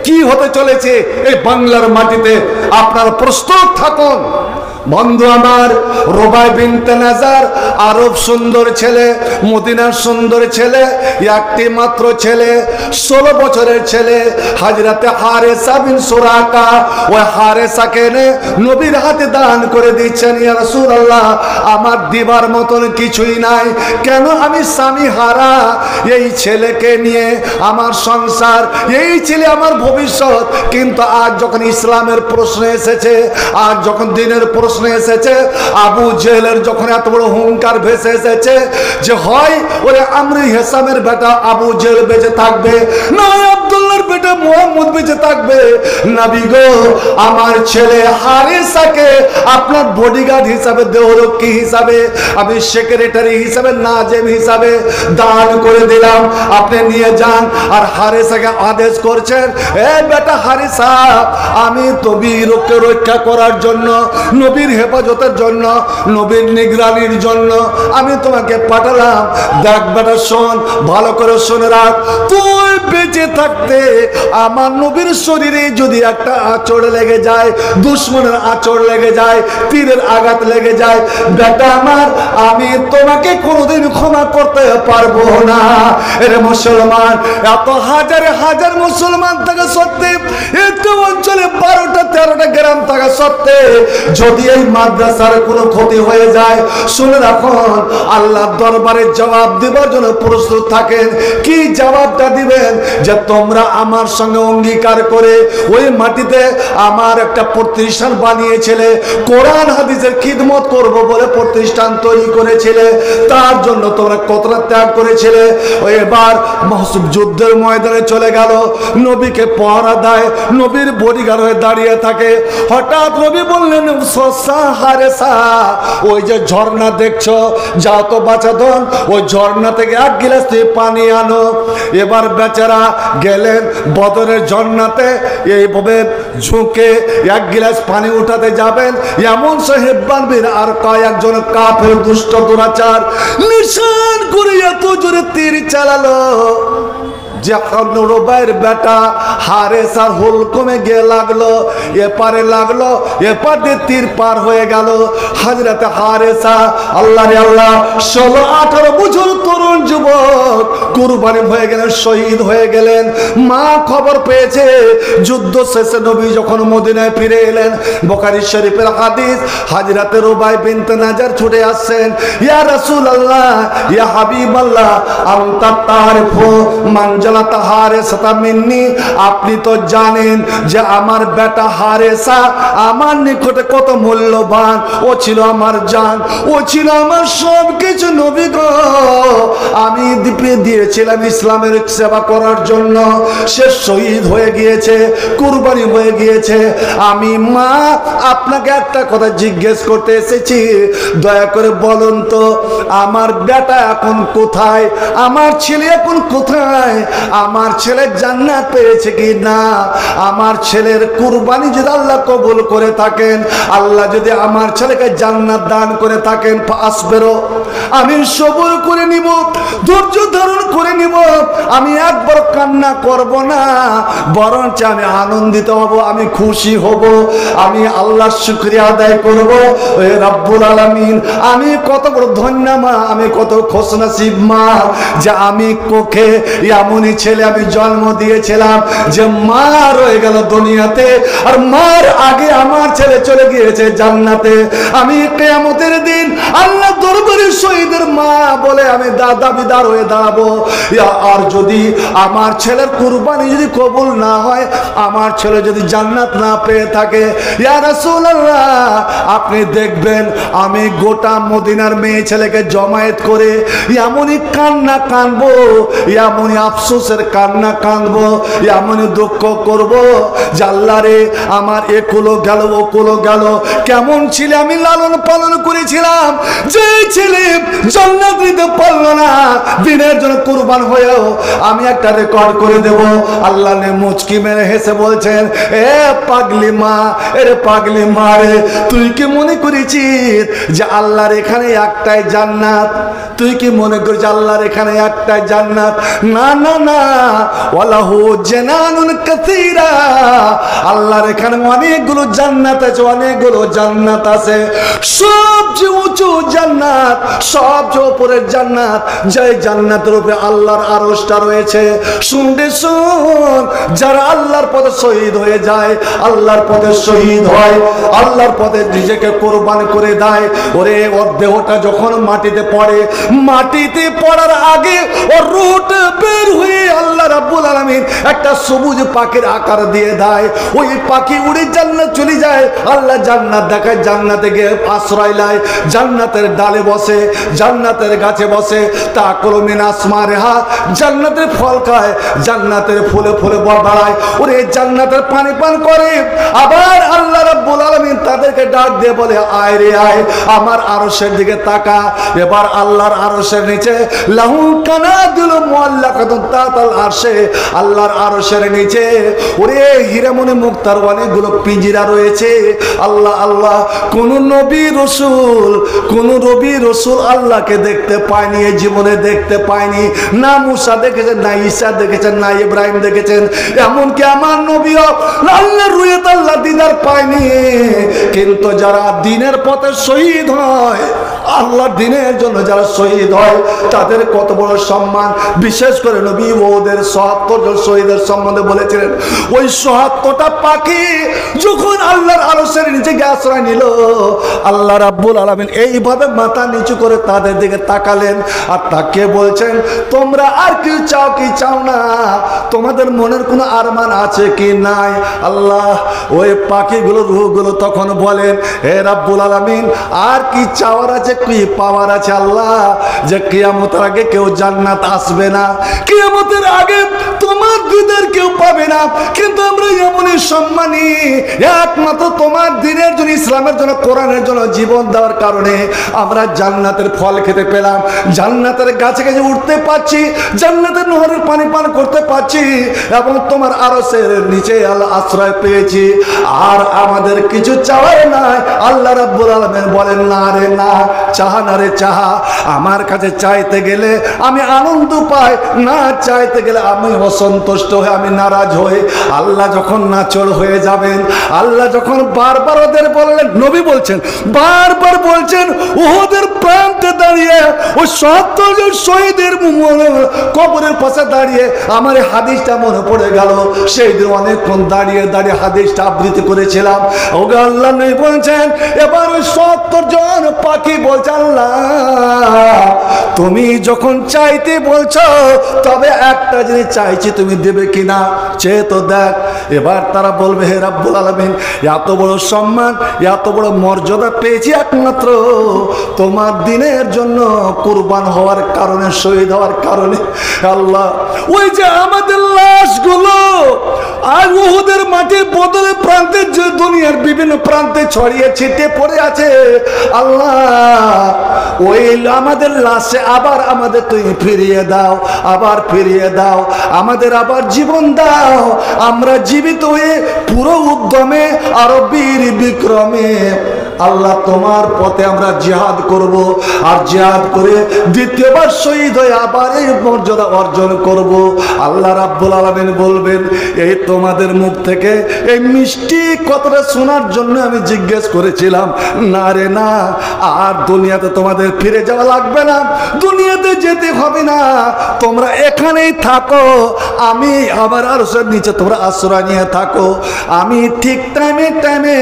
কি হতে চলেছে এই বাংলার মাটিতে। আপনারা প্রস্তুত থাকুন। বন্ধু আমার, রুবাই বিনতে নজর আরব সুন্দর ছেলে, মদিনার সুন্দর ছেলে, একটি মাত্র ছেলে, 16 বছরের ছেলে, হযরতে হারেসা বিন সুরাকা। ওই হারেসাকে নবীর হাতে দান করে দিচ্ছেন, ইয়া রাসূলুল্লাহ আমার দিবার মতন কিছুই নাই, কেন আমি স্বামী হারা, এই ছেলেকে নিয়ে আমার সংসার, এই ছেলে আমার ভবিষ্যৎ। কিন্তু আজ যখন ইসলামের প্রশ্ন এসেছে, আজ যখন দিনের প্রশ্ন এসেছে, আবু জেহেলের যখন এত বড় হুঙ্কার ভেসে এসেছে যে হয় ওরে আমরি হেসামের বেটা আবু জেহেল বেঁচে থাকবে, না আব্দুল্লাহর বেটা মুহাম্মদ বেঁচে থাকবে। নবী গো, আমার ছেলে হারিসাকে আপনার বডিগার্ড হিসাবে, দেহরক্ষী হিসাবে, আমি সেক্রেটারি হিসাবে, নাজেম হিসাবে দান করে দিলাম, আপনি নিয়ে যান। আর হারিসাকে আদেশ করছেন, এ বেটা হারিসা, আমি তবিরকে রক্ষা করার জন্য নবী নবীর হেফাজতের জন্য, নবীর নিগরানির জন্য আমি তোমাকে পাঠালাম। দেখ বেটা শোন, ভালো করে শুনে রাখ, তুই বেঁচে থাকতে আমার নবীর শরীরে যদি একটা আঁচড় লেগে যায়, দুশ্মনের আঁচড় লেগে যায়, তীরের আঘাত লেগে যায়, বেটা আমার, আমি তোমাকে কোনোদিন ক্ষমা করতে পারবো না। এর মুসলমান, এত হাজার হাজার মুসলমান থাকা সত্ত্বে, একটু অঞ্চলে 12টা 13টা গ্রাম থাকা সত্ত্বে যদি এই মাদ্রাসার কোনো ক্ষতি হয়ে যায়, শুনে রাখুন, আল্লাহর দরবারে জবাব দেবার জন্য প্রস্তুত থাকেন। কি জবাবটা দিবেন? যে তোমরা আমার সঙ্গে অঙ্গীকার করে ওই মাটিতে আমার একটা প্রতিষ্ঠান বানিয়েছিলে, কোরআন হাদিসের খিদমত করব বলে প্রতিষ্ঠান তৈরি করেছিলে, তার জন্য তোমরা কতটা ত্যাগ করেছিলে। এবার যুদ্ধের ময়দানে চলে গেল, নবীকে পহরা দেয়, নবীর বডিগার্ড হয়ে দাঁড়িয়ে থাকে। হঠাৎ নবী বললেন, হারেসা, ওই যে ঝর্ণা দেখছো, যাও তো বাঁচাদন, ওই ঝর্ণা থেকে 1 গিলাস পানি আনো। এবার বেচারা গেলেন বদরের ঝর্ণাতে, এইভাবে ঝুঁকে 1 গিলাস পানি উঠাতে যাবেন, এমন সাহেবান বীর আর কয়েকজন কাফের দুষ্ট দুরাচার নিশান করে এত জোরে তীর চালালো যে রুবাইয়ের বেটা হারেসার হুলকুমে গিয়ে লাগলো, এপারে লাগলো, এপার দিয়ে তীর পার হয়ে গেল। হাজরাতে হারেসা, আল্লাহ রে আল্লাহ, 16-18 বছর তরুণ যুবক কুরবানি হয়ে গেলেন, শহীদ হয়ে গেলেন। মা খবর পেয়েছে, যুদ্ধ শেষে নবী যখন মদিনায় ফিরে এলেন, বুখারী শরীফের হাদিস, হাজরাতে রুবাই বিনতে নাজার ছুটে আসছেন, ইয়া রাসূলুল্লাহ, ইয়া হাবিবাল্লাহ, আনতা তারিফু মান আপনি তো জানেন যে আমার বেটা হারেসা আমার নিকটে কত মূল্যবান, ও ছিল আমার জান, ও ছিল আমার সব কিছু। নবী গো, আমি দ্বীপে দিয়েছিলাম ইসলামের সেবা করার জন্য, সে শহীদ হয়ে গিয়েছে, কুরবানি হয়ে গিয়েছে। আমি মা আপনাকে একটা কথা জিজ্ঞেস করতে এসেছি, দয়া করে বলুন তো, আমার বেটা এখন কোথায়, আমার ছেলে এখন কোথায়, আমার ছেলে জান্নাত পেয়েছে কি না, আমার ছেলের কুরবানি যদি আল্লাহ কবুল করে থাকেন, আল্লাহ যদি আমার ছেলেকে জান্নাত দান করে থাকেন, আসবেরো, আমি সবর করে নিব, ধৈর্য ধারণ করে নিব, আমি একবার কান্না করব না, বরঞ্চ আমি আনন্দিত হব, আমি খুশি হব, আমি আল্লাহর শুকরিয়া আদায় করব। ওই রব্বুল আলামিন, আমি কত বড় ধন্য মা, আমি কত খুশনসিব মা যে আমি কোখে এমনই ছেলে আমি জন্ম দিয়েছিলাম যে মা রয়ে গেল দুনিয়াতে, আর মার আগে আমার ছেলে চলে গিয়েছে জান্নাতে। আমি কিয়ামতের দিন আল্লাহ দরবারে শহীদের মা বলে আমি দাবিদার হয়ে দাঁড়াবো। আর যদি আমার ছেলের কুরবানি যদি কবুল না হয়, আমার ছেলে যদি জান্নাত না পেয়ে থাকে, ইয়া রাসূলুল্লাহ, আপনি দেখবেন আমি গোটা মদিনার মেয়ে ছেলেকে জমায়েত করে এমনই কান্না কানবো, এমনই আফসোসের কান্না কাঁদবো, এমনই দুঃখ করবো যে আল্লাহ রে, আমার একুলো গেল ওকুলো গেল, কেমন ছেলে আমি লালন পালন করেছিলাম, যে ছেলে জান্নাত দিতে পারলো না, দিনের জন্য কুরবান হয়েও আমি একটা রেকর্ড করে দেব। আল্লাহ নে মুচকি মেরে হেসে বলছেন, এ পাগলি মা, এরে পাগলি মা রে, তুই কি মনে করেছিস যে আল্লাহর এখানে একটাই জান্নাত? তুই কি মনে করিস আল্লাহর এখানে একটাই জান্নাত? না না না, ওয়ালাহু জানানুন কাসীরা, আল্লাহর এখানে অনেকগুলো জান্নাত আছে, অনেকগুলো জান্নাত আছে। সবচেয়ে উঁচু জান্নাত, সবচেয়ে উপরের জান্নাত, যে জান্নাতের উপরে আল্লাহর আরশটা রয়েছে। শুনতে শুন, যারা আল্লাহর পথে শহীদ হয়ে যায়, আল্লাহর পথে শহীদ হয়, আল্লাহর পথে নিজেকে কোরবান করে দেয়, ওরে ওর দেহটা যখন মাটিতে পড়ে, মাটিতে পড়ার আগে ওর রূহটা বের হয়ে আল্লাহ রাব্বুল আলামিন একটা সবুজ পাখির আকার দিয়ে দেয়, ওই পাখি উড়ে জান্নাত চলে যায়। আল্লাহ জান্নাত দেখায়, জান্নাতে গিয়ে আশ্রয় নেয়, জান্নাতের ডালে বসে, জান্নাতের গাছে বসে, তাকুলু মিন আসমারিহা, জান্নাতের ফল খায়, জান্নাতের ফুলে ফুলে বাড়ায়, ওরে জান্নাতের পানি পান করে। আবার আল্লাহ রাব্বুল আলামিন তাদেরকে ডাক দিয়ে বলে, আয় রে আয়, আমার আরশের দিকে তাকা। এবার আল্লাহর আরশের নিচে লাহু কানাদুল মুআল্লাকাতুন তাতাল আরশে, আল্লাহর আরশের নিচে ওরে হীরামণি মুক্তার অনেকগুলো পিঞ্জিরা রয়েছে। আল্লাহ আল্লাহ, কোন নবী রসুল আল্লাহকে দেখতে পায়নি, এই জীবনে দেখতে পায়নি। না মুসা দেখেছেন, না ঈসা দেখেছেন, না ইব্রাহিম দেখেছেন, এমনকি আমার নবীও আল্লাহর রুয়াত আল্লাহ দিদার পায়নি। কিন্তু যারা দিনের পথে শহীদ হয়, আল্লাহর দিনের জন্য যারা শহীদ হয়, তাদের কত বড় সম্মান। বিশেষ করে নবী ওদের ৭৭ জন শহীদের সম্বন্ধে বলেছিলেন, ওই ৭৭টা পাখি যখন আল্লাহর আরশের নিচে গিয়ে আশ্রয় নিল, আল্লাহ রাব্বুল আলামিন এইভাবে মাথা নিচু করে তাদের দিকে তাকালেন আর তাকে বলছেন, তোমরা আর কি চাও কি চাও না, তোমাদের মনের কোনো আরমান আছে কি নাই? আল্লাহ ওই পাখিগুলো রূহগুলো তখন বলেন, হে রাব্বুল আলামিন, আর কি চাওয়ার আছে, কি পাওয়ার আছে আল্লাহ, যে কিয়ামতের আগে কেউ জান্নাত আসবে না, কিয়ামতের আগে তোমার দিদার কেউ পাবে না, কিন্তু আমরা এমনই সম্মানী একমাত্র তোমার দিনের জন্য, ইসলামের জন্য, কোরআনের জন্য জীবন দেওয়ার কারণে আমরা জান্নাতের ফল খেতে পেলাম, জান্নাতের গাছে গাছে উঠতে পারছি, জান্নাতের নহরের পানি পান করতে পারছি, এবং তোমার আরশের নিচে আল্লাহ আশ্রয় পেয়েছি। আর আমাদের কিছু চাওয়ার নাই। আল্লাহ রাব্বুল আলামিন বলেন, না রে না, চাহা না রে চাহা, আমার কাছে চাইতে গেলে আমি আনন্দ পাই, না চাইতে গেলে আমি অসন্তুষ্ট হয়ে, আমি নারাজ হয়ে। আল্লাহ যখন নাচড় হয়ে যাবেন, আল্লাহ যখন বারবার ওদের বললেন, নবী বলছেন, বারবার বলছেন, উহুদের প্রান্তে দাঁড়িয়ে ওই ৭০ জন শহীদের কবরের পাশে দাঁড়িয়ে আমার এই হাদিসটা মনে পড়ে গেল। সেই দিন অনেকক্ষণ দাঁড়িয়ে দাঁড়িয়ে হাদিসটা আবৃত্তি করেছিলাম। ওগো আল্লাহ নবী বলছেন, এবার ওই ৭০ জন পাখি বলছে, আল্লাহ তুমি যখন চাইতে বলছো, তবে একটা জিনিস চাইছি, তুমি দেবে কিনা চেয়ে তো দেখ। এবার তারা বলবে, হে রাব্বুল আলামিন, এত বড় সম্মান, এত বড় মর্যাদা পেয়েছি একমাত্র তোমার দিনের জন্য কুরবান হওয়ার কারণে, শহীদ হওয়ার কারণে। আল্লাহ ওই যে আমাদের লাশগুলো আর উহুদের মাটির বদলে প্রান্তে, যে দুনিয়ার বিভিন্ন প্রান্তে ছড়িয়ে ছিটিয়ে পড়ে আছে, আল্লাহ ওই আমাদের লাশে আবার আমাদের তুমি ফিরিয়ে দাও, আবার ফিরিয়ে দাও, আমাদের আবার জীবন দাও, আমরা জীবিত হয়ে পুরো উদ্যমে আরো বীর বিক্রমে আল্লাহ তোমার পথে আমরা জিহাদ করব, আর জিহাদ করে দ্বিতীয়বার শহীদ হয়ে আবার এই মর্যাদা অর্জন করব। আল্লাহ রাব্বুল আলামিন বলবেন, এই তোমাদের মুখ থেকে এই মিষ্টি কথাটা শোনার জন্য আমি জিজ্ঞেস করেছিলাম, না রে না, আর দুনিয়াতে তোমাদের ফিরে যাওয়া লাগবে না, দুনিয়াতে যেতে হবে না, তোমরা এখানেই থাকো, আমি আমার আরশের নিচে তোমরা আশ্রয় নিয়ে থাকো, আমি ঠিক টাইমে টাইমে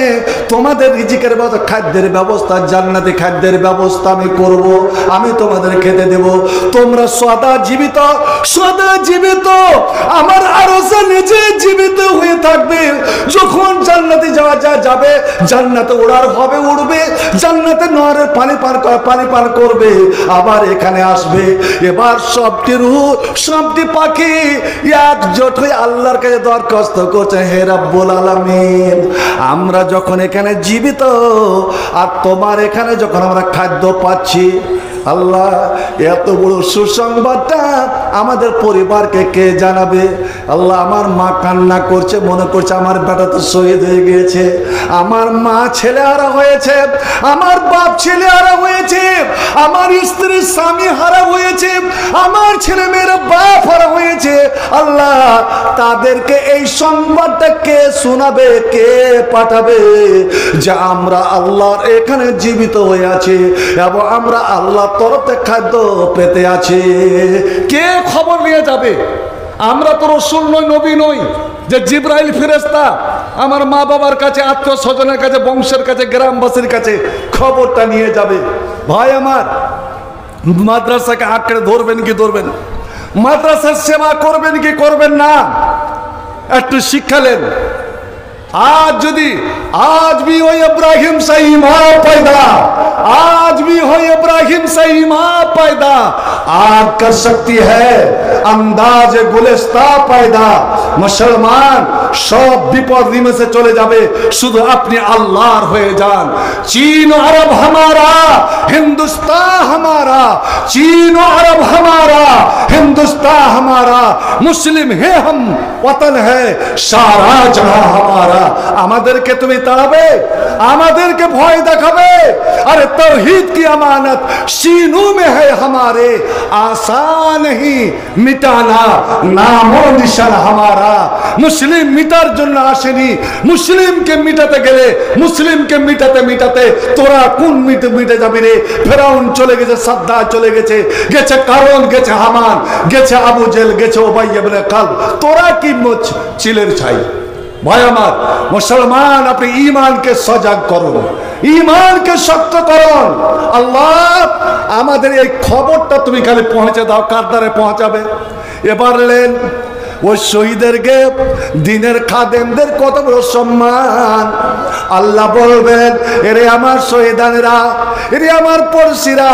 তোমাদের রিজিকের ব্যবস্থা, খাদ্যের ব্যবস্থা, জান্নাতি খাদ্যের ব্যবস্থা আমি করব, আমি তোমাদের খেতে দেব, তোমরা সদা জীবিত, সদা জীবিত আমার আরশের নিচে জীবিত হয়ে থাকবে। যখন জান্নাতে যাওয়া যাবে, জান্নাতে ওড়ার হবে উড়বে, জান্নাতে নহরের পানি পান করবে, আবার এখানে আসবে। এবার সবটি রূহ, সবটি পাখি একজোট হয়ে আল্লাহর কাছে দরখাস্ত করছে, হে রাব্বুল আলামিন, আমরা যখন এখানে জীবিত আর তোমার এখানে যখন আমরা খাদ্য পাচ্ছি, আল্লাহ এত বড় সুসংবাদটা আমাদের পরিবারকে কে জানাবে? আল্লাহ আমার মা কান্না করছে, মনে করছে আমার বেটা তো শহীদ হয়ে গিয়েছে, আমার মা ছেলে হারা হয়েছে, আমার বাপ ছেলে হারা হয়েছে, আমার স্ত্রী স্বামী হারা হয়েছে, আমার ছেলে মেয়েরা বাপ হারা হয়েছে। আল্লাহ তাদেরকে এই সংবাদটা কে শোনাবে, কে পাঠাবে যে আমরা আল্লাহর এখানে জীবিত হয়ে আছি এবং আমরা আল্লাহ তরফে খাদ্য পেতে আছি? কে খবর নিয়ে যাবে? আমরা তো রসুল নই, নবী নই যে জিব্রাইল ফেরেশতা আমার মা বাবার কাছে, আত্মীয় স্বজনের কাছে, বংশের কাছে, গ্রামবাসীর কাছে খবরটা নিয়ে যাবে। ভাই আমার, মাদ্রাসাকে আঁকড়ে ধরবেন কি ধরবেন? মাদ্রাসার সেবা করবেন কি করবেন না? একটু শিক্ষা নেন। आज भी हो इब्राहिम से ईमान पैदा, आज भी हो इब्राहिम से ईमान पैदा, आग कर सकती है अंदाज गुलिस्ता पैदा मुसलमान सब विपद में से चले जाबे शुद्ध अपने अल्लाहर हुए जान चीन अरब हमारा हिंदुस्तान हमारा चीन अरब हमारा हिंदुस्तान हमारा मुस्लिम है हम वतन है सारा जहां हमारा आमादेर के तुम्हें ताड़ाबे आमादेर के भय देखाबे अरे तौहीद की अमानत सीनों में है हमारे आसान नहीं मिटाना नामो निशान हमारा मुस्लिम मिटार जन्य आसेनी मुस्लिम के मिटाते गेले मुस्लिम के मिटाते मिटाते तोरा कोन मिटे जाबি रे ফিরআউন চলে গেছে সাদ্দাম চলে গেছে গেছে কারণ গেছে হামান গেছে আবু জেল গেছে উবাই ইবনে কালব তোরা কি চিলের ছাই ভাই আমার মুসলমান আপনি ঈমানকে সজাগ করুন ঈমানকে শক্ত করুন আল্লাহ আমাদের এই খবরটা তুমি খালি পৌঁছে দাও কার দ্বারে পৌঁছাবে এবার লেন ওই শহীদদেরকে দিনের খাদেমদের কত বড় সম্মান আল্লাহ বলবেন এরে আমার শহীদানেরা এরে আমার পড়শিরা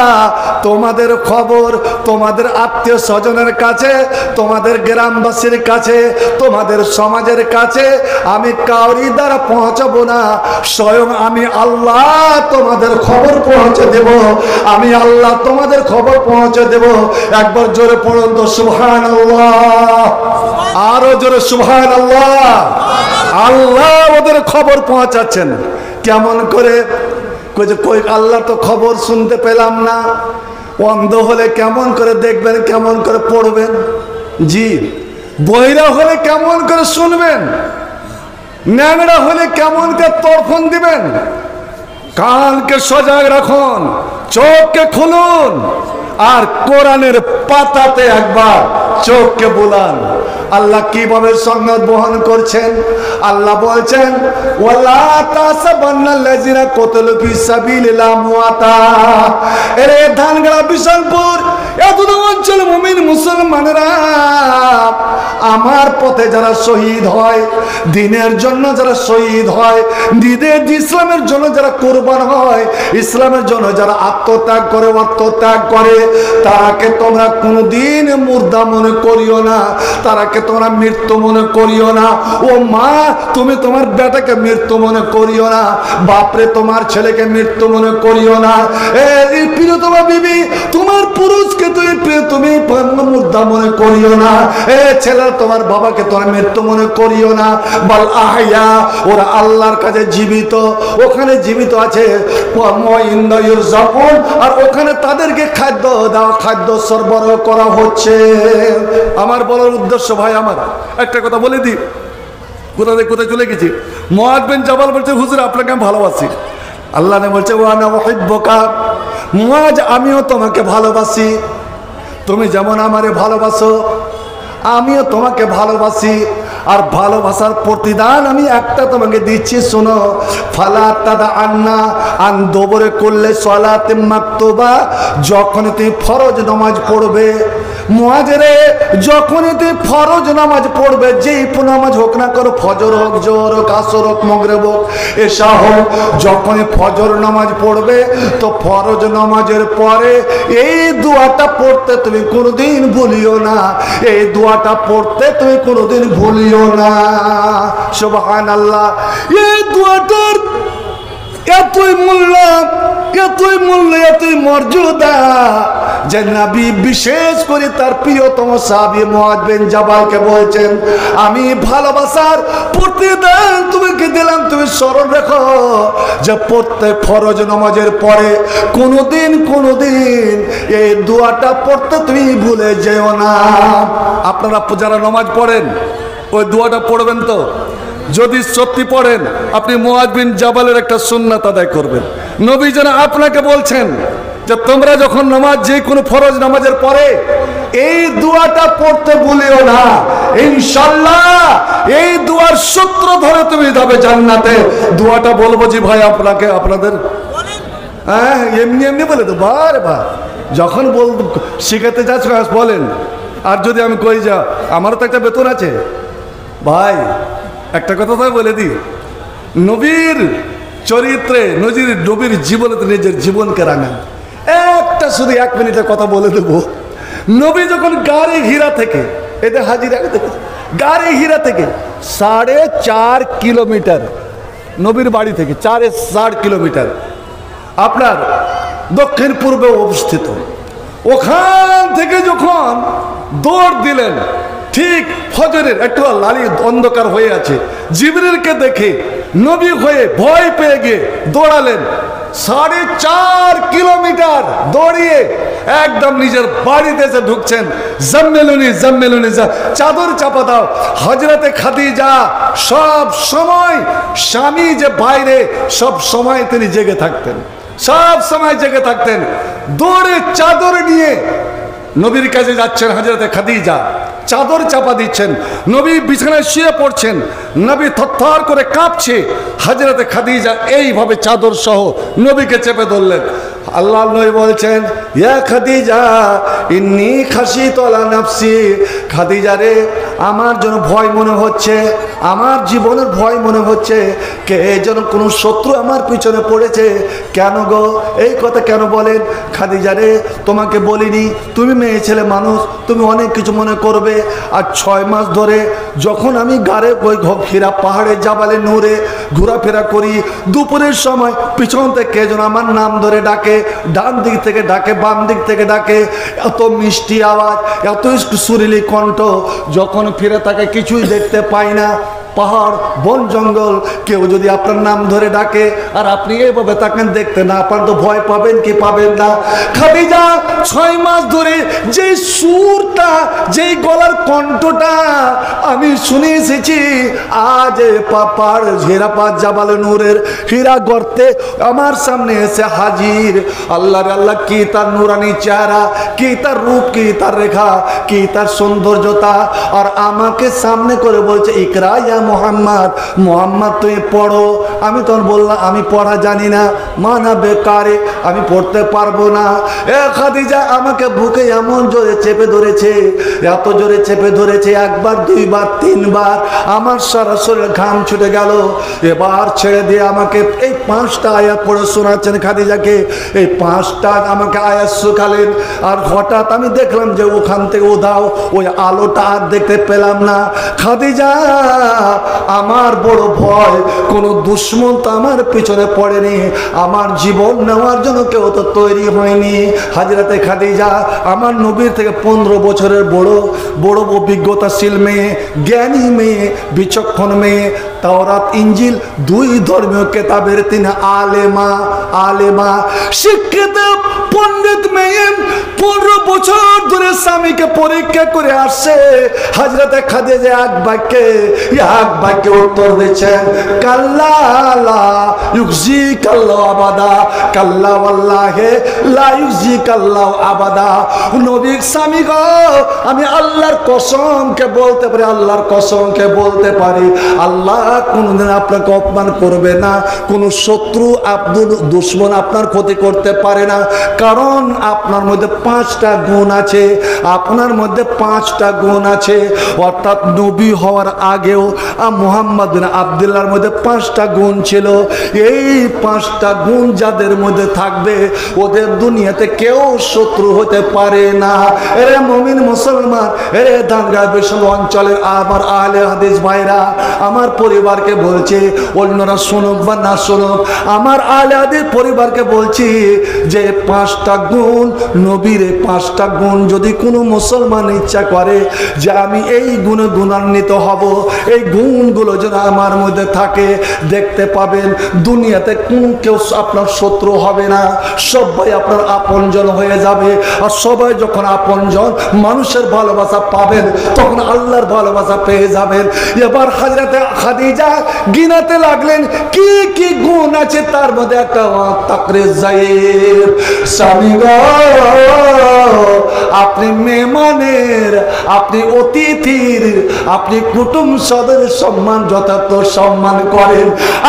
তোমাদের খবর তোমাদের আত্মীয় স্বজনের কাছে তোমাদের গ্রামবাসীর কাছে তোমাদের সমাজের কাছে আমি কাউরি দ্বারা পৌঁছাবো না স্বয়ং আমি আল্লাহ তোমাদের খবর পৌঁছে দেব আমি আল্লাহ তোমাদের খবর পৌঁছে দেব একবার জোরে পড়ুন তো সুবহানাল্লাহ আরো জোরে সুবহানাল্লাহ আল্লাহ ওদের খবর পৌঁছাচ্ছেন কেমন করে কই আল্লাহ তো খবর শুনতে পেলাম না অন্ধ হলে কেমন করে দেখবেন কেমন করে পড়বেন জি বহিরা হলে কেমন করে শুনবেন ন্যাংরা হলে কেমন করে তরফন দিবেন কানকে সজাগ রাখুন চোখকে খুলুন আর কোরআনের পাতাতে একবার চোখকে বুলান আল্লাহ কিভাবে সংবাদ বহন করছেন আল্লাহ বলছেন ওয়ালা তাসাবান্নাল্লাযিনা কুতিলু ফি সাবিলিল্লাহ মুআতা এরে ধানগড়া বিশালপুর এত অঞ্চল মুমিন মুসলমানেরা আমার পথে যারা শহীদ হয় দ্বীনের জন্য যারা শহীদ হয় দ্বীনের ইসলামের জন্য যারা কুরবান হয় ইসলামের জন্য যারা আত্মত্যাগ করে তারাকে তোমরা কোনদিন মুর্দা মনে করিও না তারাকে তোমরা মৃত্যু মনে করিও না ও মা তুমি তোমার বেটাকে মৃত্যু মনে করিও না বাপরে তোমার ছেলেকে মৃত্যু মনে করিও না এই প্রিয়তমা বিবি তোমার পুরুষকে তুমি মুর্দা মনে করিও না ছেলে তোমার বাবাকে তোমার মৃত্যু মনে করিও না বল আহইয়া ওরা আল্লাহর কাছে জীবিত ওখানে জীবিত আছে আর ওখানে তাদেরকে খাদ্য দাও খাদ্য সরবরাহ করা হচ্ছে আমার বলার উদ্দেশ্য ভাই আমার একটা কথা বলে দিই কোথায় চলে গেছি মুআয বিন জাবাল বলছে হুজুর আপনাকে আমি ভালোবাসি আল্লাহ ne বলছে ওয়া আনা উহিব্বুকা মুআয আমিও তোমাকে ভালোবাসি তুমি যেমন আমারে ভালোবাসো আমিও তোমাকে ভালোবাসি আর ভালোবাসার প্রতিদান আমি একটা তোমাকে দিচ্ছি শোনো ফালা তাদা আন্না আন দবরে করলে সালাতে মাকতুবা যখন তুমি ফরজ নামাজ পড়বে মুআয রে যখন তুমি ফরজ নামাজ পড়বে যেই নামাজ হোক না করো ফজর হোক জোহর হোক আসর হোক মাগরিব হোক এশা হোক যখন ফজর নামাজ পড়বে তো ফরজ নামাজের পরে এই দোয়াটা পড়তে তুমি কোনোদিন ভুলিও না এই দোয়াটা পড়তে তুমি কোনোদিন ভুলিও না সুবহানাল্লাহ এই দোয়াটার এতই মূল্য এতই মর্যাদা যে নবী বিশেষ করে তার প্রিয়তম সাহাবী মুআয বিন জাবালকে বলছেন আমি ভালোবাসার প্রতিদান তোমাকে দিলাম তুমি স্মরণ রেখো যে প্রত্যেক ফরজ নামাজের পরে কোনোদিন এই দোয়াটা পড়তে তুমি ভুলে যেও না আপনারা যারা নামাজ পড়েন ওই দোয়াটা পড়বেন তো যদি সত্যি পড়েন আপনি মুআয বিন জাবালের একটা সুন্নাত আদায় করবেন নবী যেন আপনাকে বলছেন যে তোমরা যখন নামাজ যে কোনো ফরজ নামাজের পরে এই দোয়াটা পড়তে ভুলিও না ইনশাআল্লাহ এই দোয়ার সূত্র ধরে তুমি যাবে জান্নাতে দোয়াটা বলবো জি ভাই আপনাদের হ্যাঁ এমনি বলে তো বারে ভাই যখন শিখাতে যাচ্ছ বলেন আর যদি আমি কই যা আমারও তো একটা বেতন আছে ভাই একটা কথা তো বলে দিই নবীর চরিত্রে নবীর জীবনে নিজের জীবনকে রাঙান একটা শুধু 1 মিনিটের কথা বলে দেবো নবী যখন গাড়ি হীরা থেকে, এদের হাজিরা দেখেছে, গাড়ি হীরা থেকে 4.5 কিলোমিটার, নবীর বাড়ি থেকে 4.5 কিলোমিটার আপনার দক্ষিণ পূর্বে অবস্থিত। ওখান থেকে যখন দৌড় দিলেন, ঠিক ফজরের একটু লালি অন্ধকার হয়ে আছে, জিবরিলকে দেখে নবী হয়ে ভয় পেয়ে গিয়ে দৌড়ালেন 4.5 কিলোমিটার দৌড়িয়ে একদম নিজের বাড়িতে এসে ঢুকছেন। জাম্মেলুনি জাম্মেলুনি, চাদর চাপা দাও। হযরতে খাদিজা সব সময়, স্বামী যে বাইরে, সব সময় তিনি জেগে থাকতেন, সব সময় জেগে থাকতেন। দৌড়ে চাদর নিয়ে নবীর কাছে যাচ্ছেন হযরতে খাদিজা, চাদর চাপা দিচ্ছেন, নবী বিছানায় শুয়ে পড়ছেন, নবী থরথর করে কাঁপছে। হযরতে খাদিজা এইভাবে চাদর সহ নবীকে চেপে ধরলেন। আল্লাহ নবী বলছেন, ইয়া খাদিজা ইন্নী খাশিতু আলা নাফসি, খাদিজা রে আমার জন্য ভয় মনে হচ্ছে, আমার জীবনের ভয় মনে হচ্ছে, কে যেন কোনো শত্রু আমার পিছনে পড়েছে। কেন গো, এই কথা কেন বলেন? খাদিজা রে তোমাকে বলিনি, তুমি মেয়ে ছেলে মানুষ, তুমি অনেক কিছু মনে করবে। আর 6 মাস ধরে যখন আমি গাড়ে ওই হীরা পাহাড়ে জাবালে নূরে ঘোরাফেরা করি, দুপুরের সময় পিছন থেকে কে যেন আমার নাম ধরে ডাকে, ডান দিক থেকে ডাকে, বাম দিক থেকে ডাকে, এত মিষ্টি আওয়াজ, এত সুরিলি কণ্ঠ, যখন ফিরে তাকে কিছুই দেখতে পাই না। পাহাড় বন জঙ্গল, কেউ যদি আপনার নাম ধরে ডাকে আর আপনি এইভাবে তাকে দেখতে না পান তো ভয় পাবেন কি পাবেন না? খাদিজা 6 মাস ধরে যে সুরটা, যেই গলার কণ্ঠটা আমি শুনে এসেছি, আজ পাপার হীরাপাত জাবালে নূরের হীরা গর্তে আমার সামনে এসে হাজির। আল্লাহ রে আল্লাহ, কি তার নুরানি চেহারা, কি তার রূপ, কি তার রেখা, কি তার সৌন্দর্যতা। আর আমাকে সামনে করে বলছে, ইকরা ইয়া মোহাম্মদ, মোহাম্মদ তুমি পড়ো। আমি তখন বললাম আমি পড়া জানি না, মানা বেকারে, আমি পড়তে পারবো না। এ খাদিজা আমাকে বুকে এমন জোরে চেপে ধরেছে, এত জোরে চেপে ধরেছে, একবার, দুইবার, তিনবার, আমার সারা শরীরে ঘাম ছুটে গেল। এবার ছেড়ে দিয়ে আমাকে এই 5টা আয়াত পড়ে শোনাচ্ছেন খাদিজাকে। এই 5টা আমাকে আয়াত শেখালেন। আর হঠাৎ আমি দেখলাম যে ওখান থেকে উধাও, ওই আলোটা আর দেখতে পেলাম না। খাদিজা আমার বড় ভয়, কোনো দুশ্মন তো আমার পিছনে পড়েনি, আমার জীবন নেওয়ার জন্য কেউ তো তৈরি হয়নি। হযরতে খাদিজা আমার নবীর থেকে 15 বছরের বড় বড় অভিজ্ঞতাশীল মেয়ে, জ্ঞানী মেয়ে, বিচক্ষণ মেয়ে। তাওরাত ইঞ্জিল 2 ধর্মীয় কেতাবের তিনি আলেমা, আলেমা শিক্ষিত পণ্ডিত মেয়ে। 15 বছর ধরে স্বামীকে পরীক্ষা করে আসছে। হযরতে খাদিজা এক বাক্যে উত্তর দিচ্ছেন, কাল্লা লা ইউযিকাল্লাহু আবাদা, কাল্লা ওয়াল্লাহি লা ইউযিকাল্লাহু আবাদা। নবী স্বামী গো, আমি আল্লাহর কসমকে বলতে পারি, আল্লাহর কসমকে বলতে পারি, আল্লাহ কোনদিন আপনাকে অপমান করবে না, কোন শত্রু, আব্দুল দুশ্মন আপনার ক্ষতি করতে পারে না। কারণ আপনার মধ্যে 5টা গুণ আছে, আপনার মধ্যে 5টা গুণ আছে। অর্থাৎ নবী হওয়ার আগেও মুহাম্মদ বিন আব্দুল্লাহর মধ্যে 5টা গুণ ছিল। এই 5টা গুণ যাদের মধ্যে থাকবে, ওদের দুনিয়াতে কেউ শত্রু হতে পারে না। এরে মুমিন মুসলমান, এরে দাঙ্গা বিষম অঞ্চলের আমার আহলে হাদিস ভাইরা, আমার পরিবারকে বলছে, অন্যরা শুনুক বা না শুনুক, আমার আহলে হাদিস পরিবারকে বলছি যে 5টা গুণ নবীর, 5টা গুণ যদি কোনো মুসলমান ইচ্ছা করে যে আমি এই গুণে গুণান্বিত হব, এই গুণগুলো যেন আমার মধ্যে থাকে, দেখতে পাবেন দুনিয়াতে কোন কেউ আপনার শত্রু হবে না, সবাই আপনার আপনজন হয়ে যাবে। আর সবাই যখন আপনজন, মানুষের ভালোবাসা পাবেন, তখন আল্লাহর ভালোবাসা পেয়ে যাবেন। এবার হযরতে খাদিজা গিনাতে লাগলেন কি কি গুণ আছে, তার মধ্যে একটা তাকরির জায়ের, স্বামী গো আপনি মেহমানের, আপনি অতিথির, আপনি কুটুম সদস্যের সম্মান যথার্থ সম্মান করেন।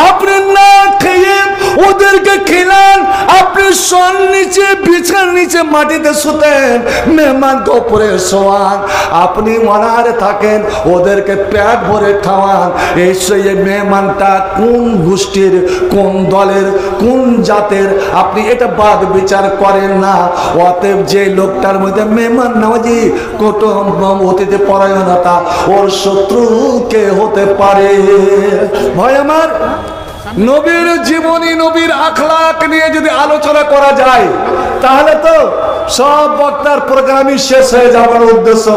আপনি না খেয়ে ওদেরকে খিলান। আপনি সন নিচে বিছার নিচে মাটিতে শুতেন, মেহমানকে উপরে শোয়ান, আপনি মনারে থাকেন, ওদেরকে পেট ভরে খাওয়ান। এই মেহমানটা কোন গোষ্ঠীর, কোন দলের, কোন জাতের, আপনি এটা বাদ বিচার করেন না। অতএব যে লোকটার মধ্যে মেহমান নওয়াজি, কুটুম অতিথি পরায়ণতা, ওর শত্রু কে হতে পারে? ভাই আমার, নবীর জীবনী, নবীর আখলাক নিয়ে যদি আলোচনা করা যায় তাহলে তো সব বক্তার প্রোগ্রামই শেষ হয়ে যাবার উদ্দেশ্য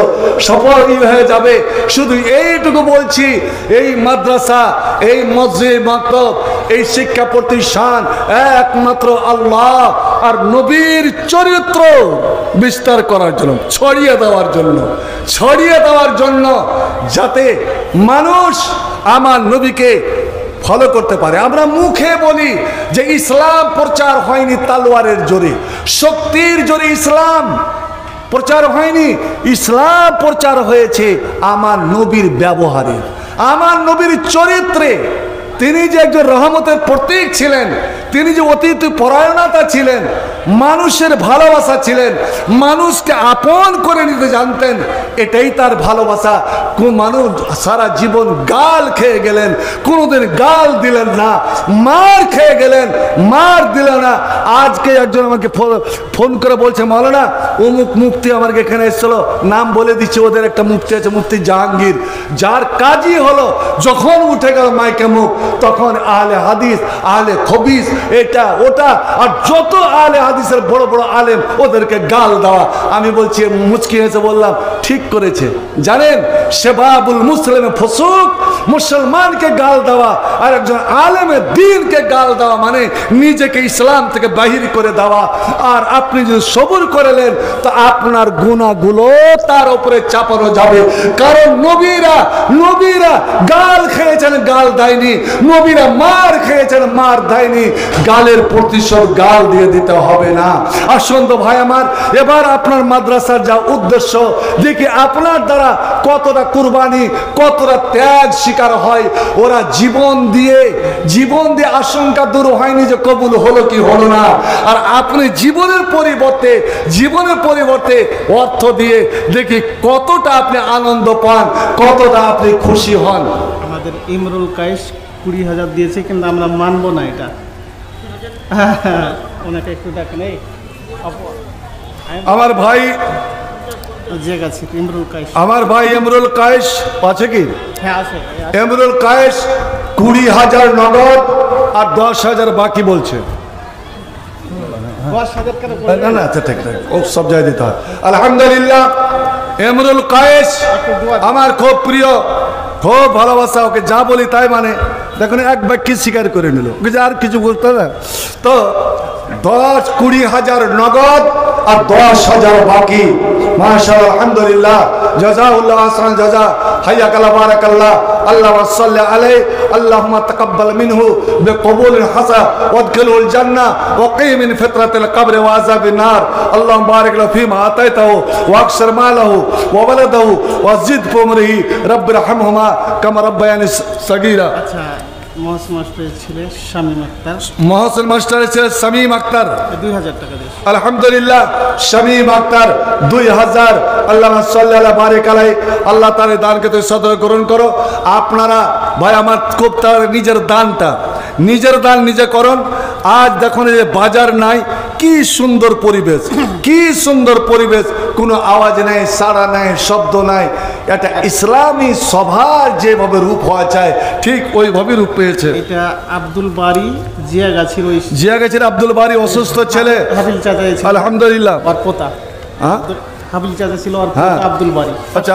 সফলই হয়ে যাবে। শুধু এইটুকু বলছি, এই মাদ্রাসা, এই মসজিদ, মাকতব, এই শিক্ষা প্রতিষ্ঠান একমাত্র আল্লাহ আর নবীর চরিত্র বিস্তার করার জন্য, ছড়িয়ে দেওয়ার জন্য, যাতে মানুষ আমার নবীকে ফলো করতে পারে। আমরা মুখে বলি যে ইসলাম প্রচার হয়নি তালোয়ারের জোরে, শক্তির জোরে ইসলাম প্রচার হয়নি। ইসলাম প্রচার হয়েছে আমার নবীর ব্যবহারে, আমার নবীর চরিত্রে। তিনি যে একজন রহমতের প্রতীক ছিলেন, তিনি যে অতিথি পরায়ণতা ছিলেন, মানুষের ভালোবাসা ছিলেন, মানুষকে আপন করে নিতে জানতেন, এটাই তার ভালোবাসা। কোন মানুষ সারা জীবন গাল খেয়ে গেলেন, কোনোদিন গাল দিলেন না, মার খেয়ে গেলেন, মার দিলেন না। আজকে একজন আমাকে ফোন করে বলছে, মাওলানা অমুক মুফতি আমার এখানে এসেছিল, নাম বলে দিচ্ছে, ওদের একটা মুফতি আছে, মুফতি জাহাঙ্গীর, যার কাজই হলো যখন উঠে গেল মাইকে মুখ, তখন আহলে হাদিস, আহলে খবিস, এটা ওটা, আর যত আহলে হাদিসের বড় বড় আলেম, ওদেরকে গাল দেওয়া। আমি বলছি, মুচকি হেসে বললাম, ঠিক করেছে। জানেন, সেবাবুল মুসলিমে ফুসুক, মুসলমানকে গাল দেওয়া আর একজন আলেমের দ্বীনকে গাল দেওয়া মানে নিজেকে ইসলাম থেকে বাহির করে দেওয়া। আর আপনি যদি সবুর করলেন তো আপনার গুনাহগুলো তার উপরে চাপানো যাবে। কারণ নবীরা গাল খেয়েছেন, গাল দেয়নি। নবীরা মার খেয়েছেন, মার দেয়নি। গালের প্রতিশোধ গাল দিয়ে দিতে হবে না। আসুন তো ভাই আমার, এবার আপনার মাদ্রাসার যা উদ্দেশ্য, দেখি আপনার দ্বারা কতটা কুরবানি, কতটা ত্যাগ শিকার হয়। ওরা জীবন দিয়ে আশঙ্কা দূর হয়নি যে কবুল হলো কি হলো না। আর আপনি জীবনের পরিবর্তে অর্থ দিয়ে দেখি কতটা আপনি আনন্দ পান, কতটা আপনি খুশি হন। আমাদের ইমরুল কায়েস 20,000 দিয়েছে, কিন্তু আমরা মানবো না এটা। ওনাকে একটু দেখেন। আমার ভাই ইমরুল কায়েস আছে কি? হ্যাঁ আছে। ইমরুল কায়েস 20,000 নগদ আর 10,000 বাকি বলছে। 10,000 কেন? না আচ্ছা ঠিক, ও সব জায়গায় দিতে হয়। আলহামদুলিল্লাহ, ইমরুল কায়েস আমার খুব প্রিয়, খুব ভালোবাসা, ওকে যা বলি তাই মানে। দেখুন, এক বাক্যে স্বীকার করে নিল, আর কিছু বলতে না। তো 20,000 নগদ আর 10,000 বাকি। মাশাআল্লাহ, আলহামদুলিল্লাহ, জাযাউল্লাহ আহসান জাযা, হাইয়াকাল্লাহ, বারাকাল্লাহ, আল্লাহুম্মা সাল্লি আলাইহি, আল্লাহুম্মা তাকাব্বাল মিনহু বিকবুলিল হাসান ওয়াদখিলহুল জান্নাহ ওয়া কি মিন ফিতরাতিল কবর ওয়া আযাবিন নার। আল্লাহুম্মা বারিক লাহু ফীমা আতাইতাহু ওয়া আকসির মালাহু ওয়া ওয়ালাদাহু ওয়া জিদ ফি উমরিহি রাব্বিরহামহুমা কামা রাব্বায়ানি সগীরা। আচ্ছা, মহসিন মাস্টারের ছেলে শামীম আক্তার, মহসিন মাস্টারের ছেলে শামীম আক্তার 2,000 টাকা দিয়েছে। আলহামদুলিল্লাহ, শামীম আক্তার 2,000। আল্লাহ সাল্লাল্লাহু বারিক আলাইহি, আল্লাহ তার দানকে তুই সদর গ্রহণ করো। আপনারা ভাই আমার খুব তার নিজের দান নিজে করুন। আজ দেখুন, এই বাজার নাই, কি সুন্দর পরিবেশ, কোনো আওয়াজ নাই, সাড়া নাই, শব্দ নাই। এটা ইসলামী সভার যেভাবে রূপ হওয়া চায় ঠিক ওইভাবে রূপ পেয়েছে। এটা আব্দুল বারি জিয়াগাছির আব্দুল বারি অসুস্থ ছেলে, হাবিল চাচা ছিল, আলহামদুলিল্লাহ, আর পোতা। হ্যাঁ, হাবিল চাচা ছিল, আর হ্যাঁ, আব্দুল বারি। আচ্ছা,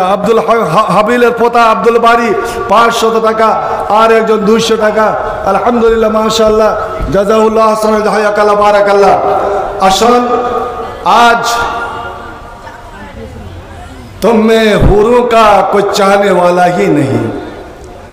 হাবিলের পোতা আব্দুল বারি 500 টাকা, আর একজন 200 টাকা। আলহামদুলিল্লাহ, মাশাআল্লাহ, জাযাউল্লাহ আহসান, হায়াকাল্লাহ, বারাকাল্লাহ। আসুন, आज तुम में हुरों का कुछ चाहने वाला ही नहीं।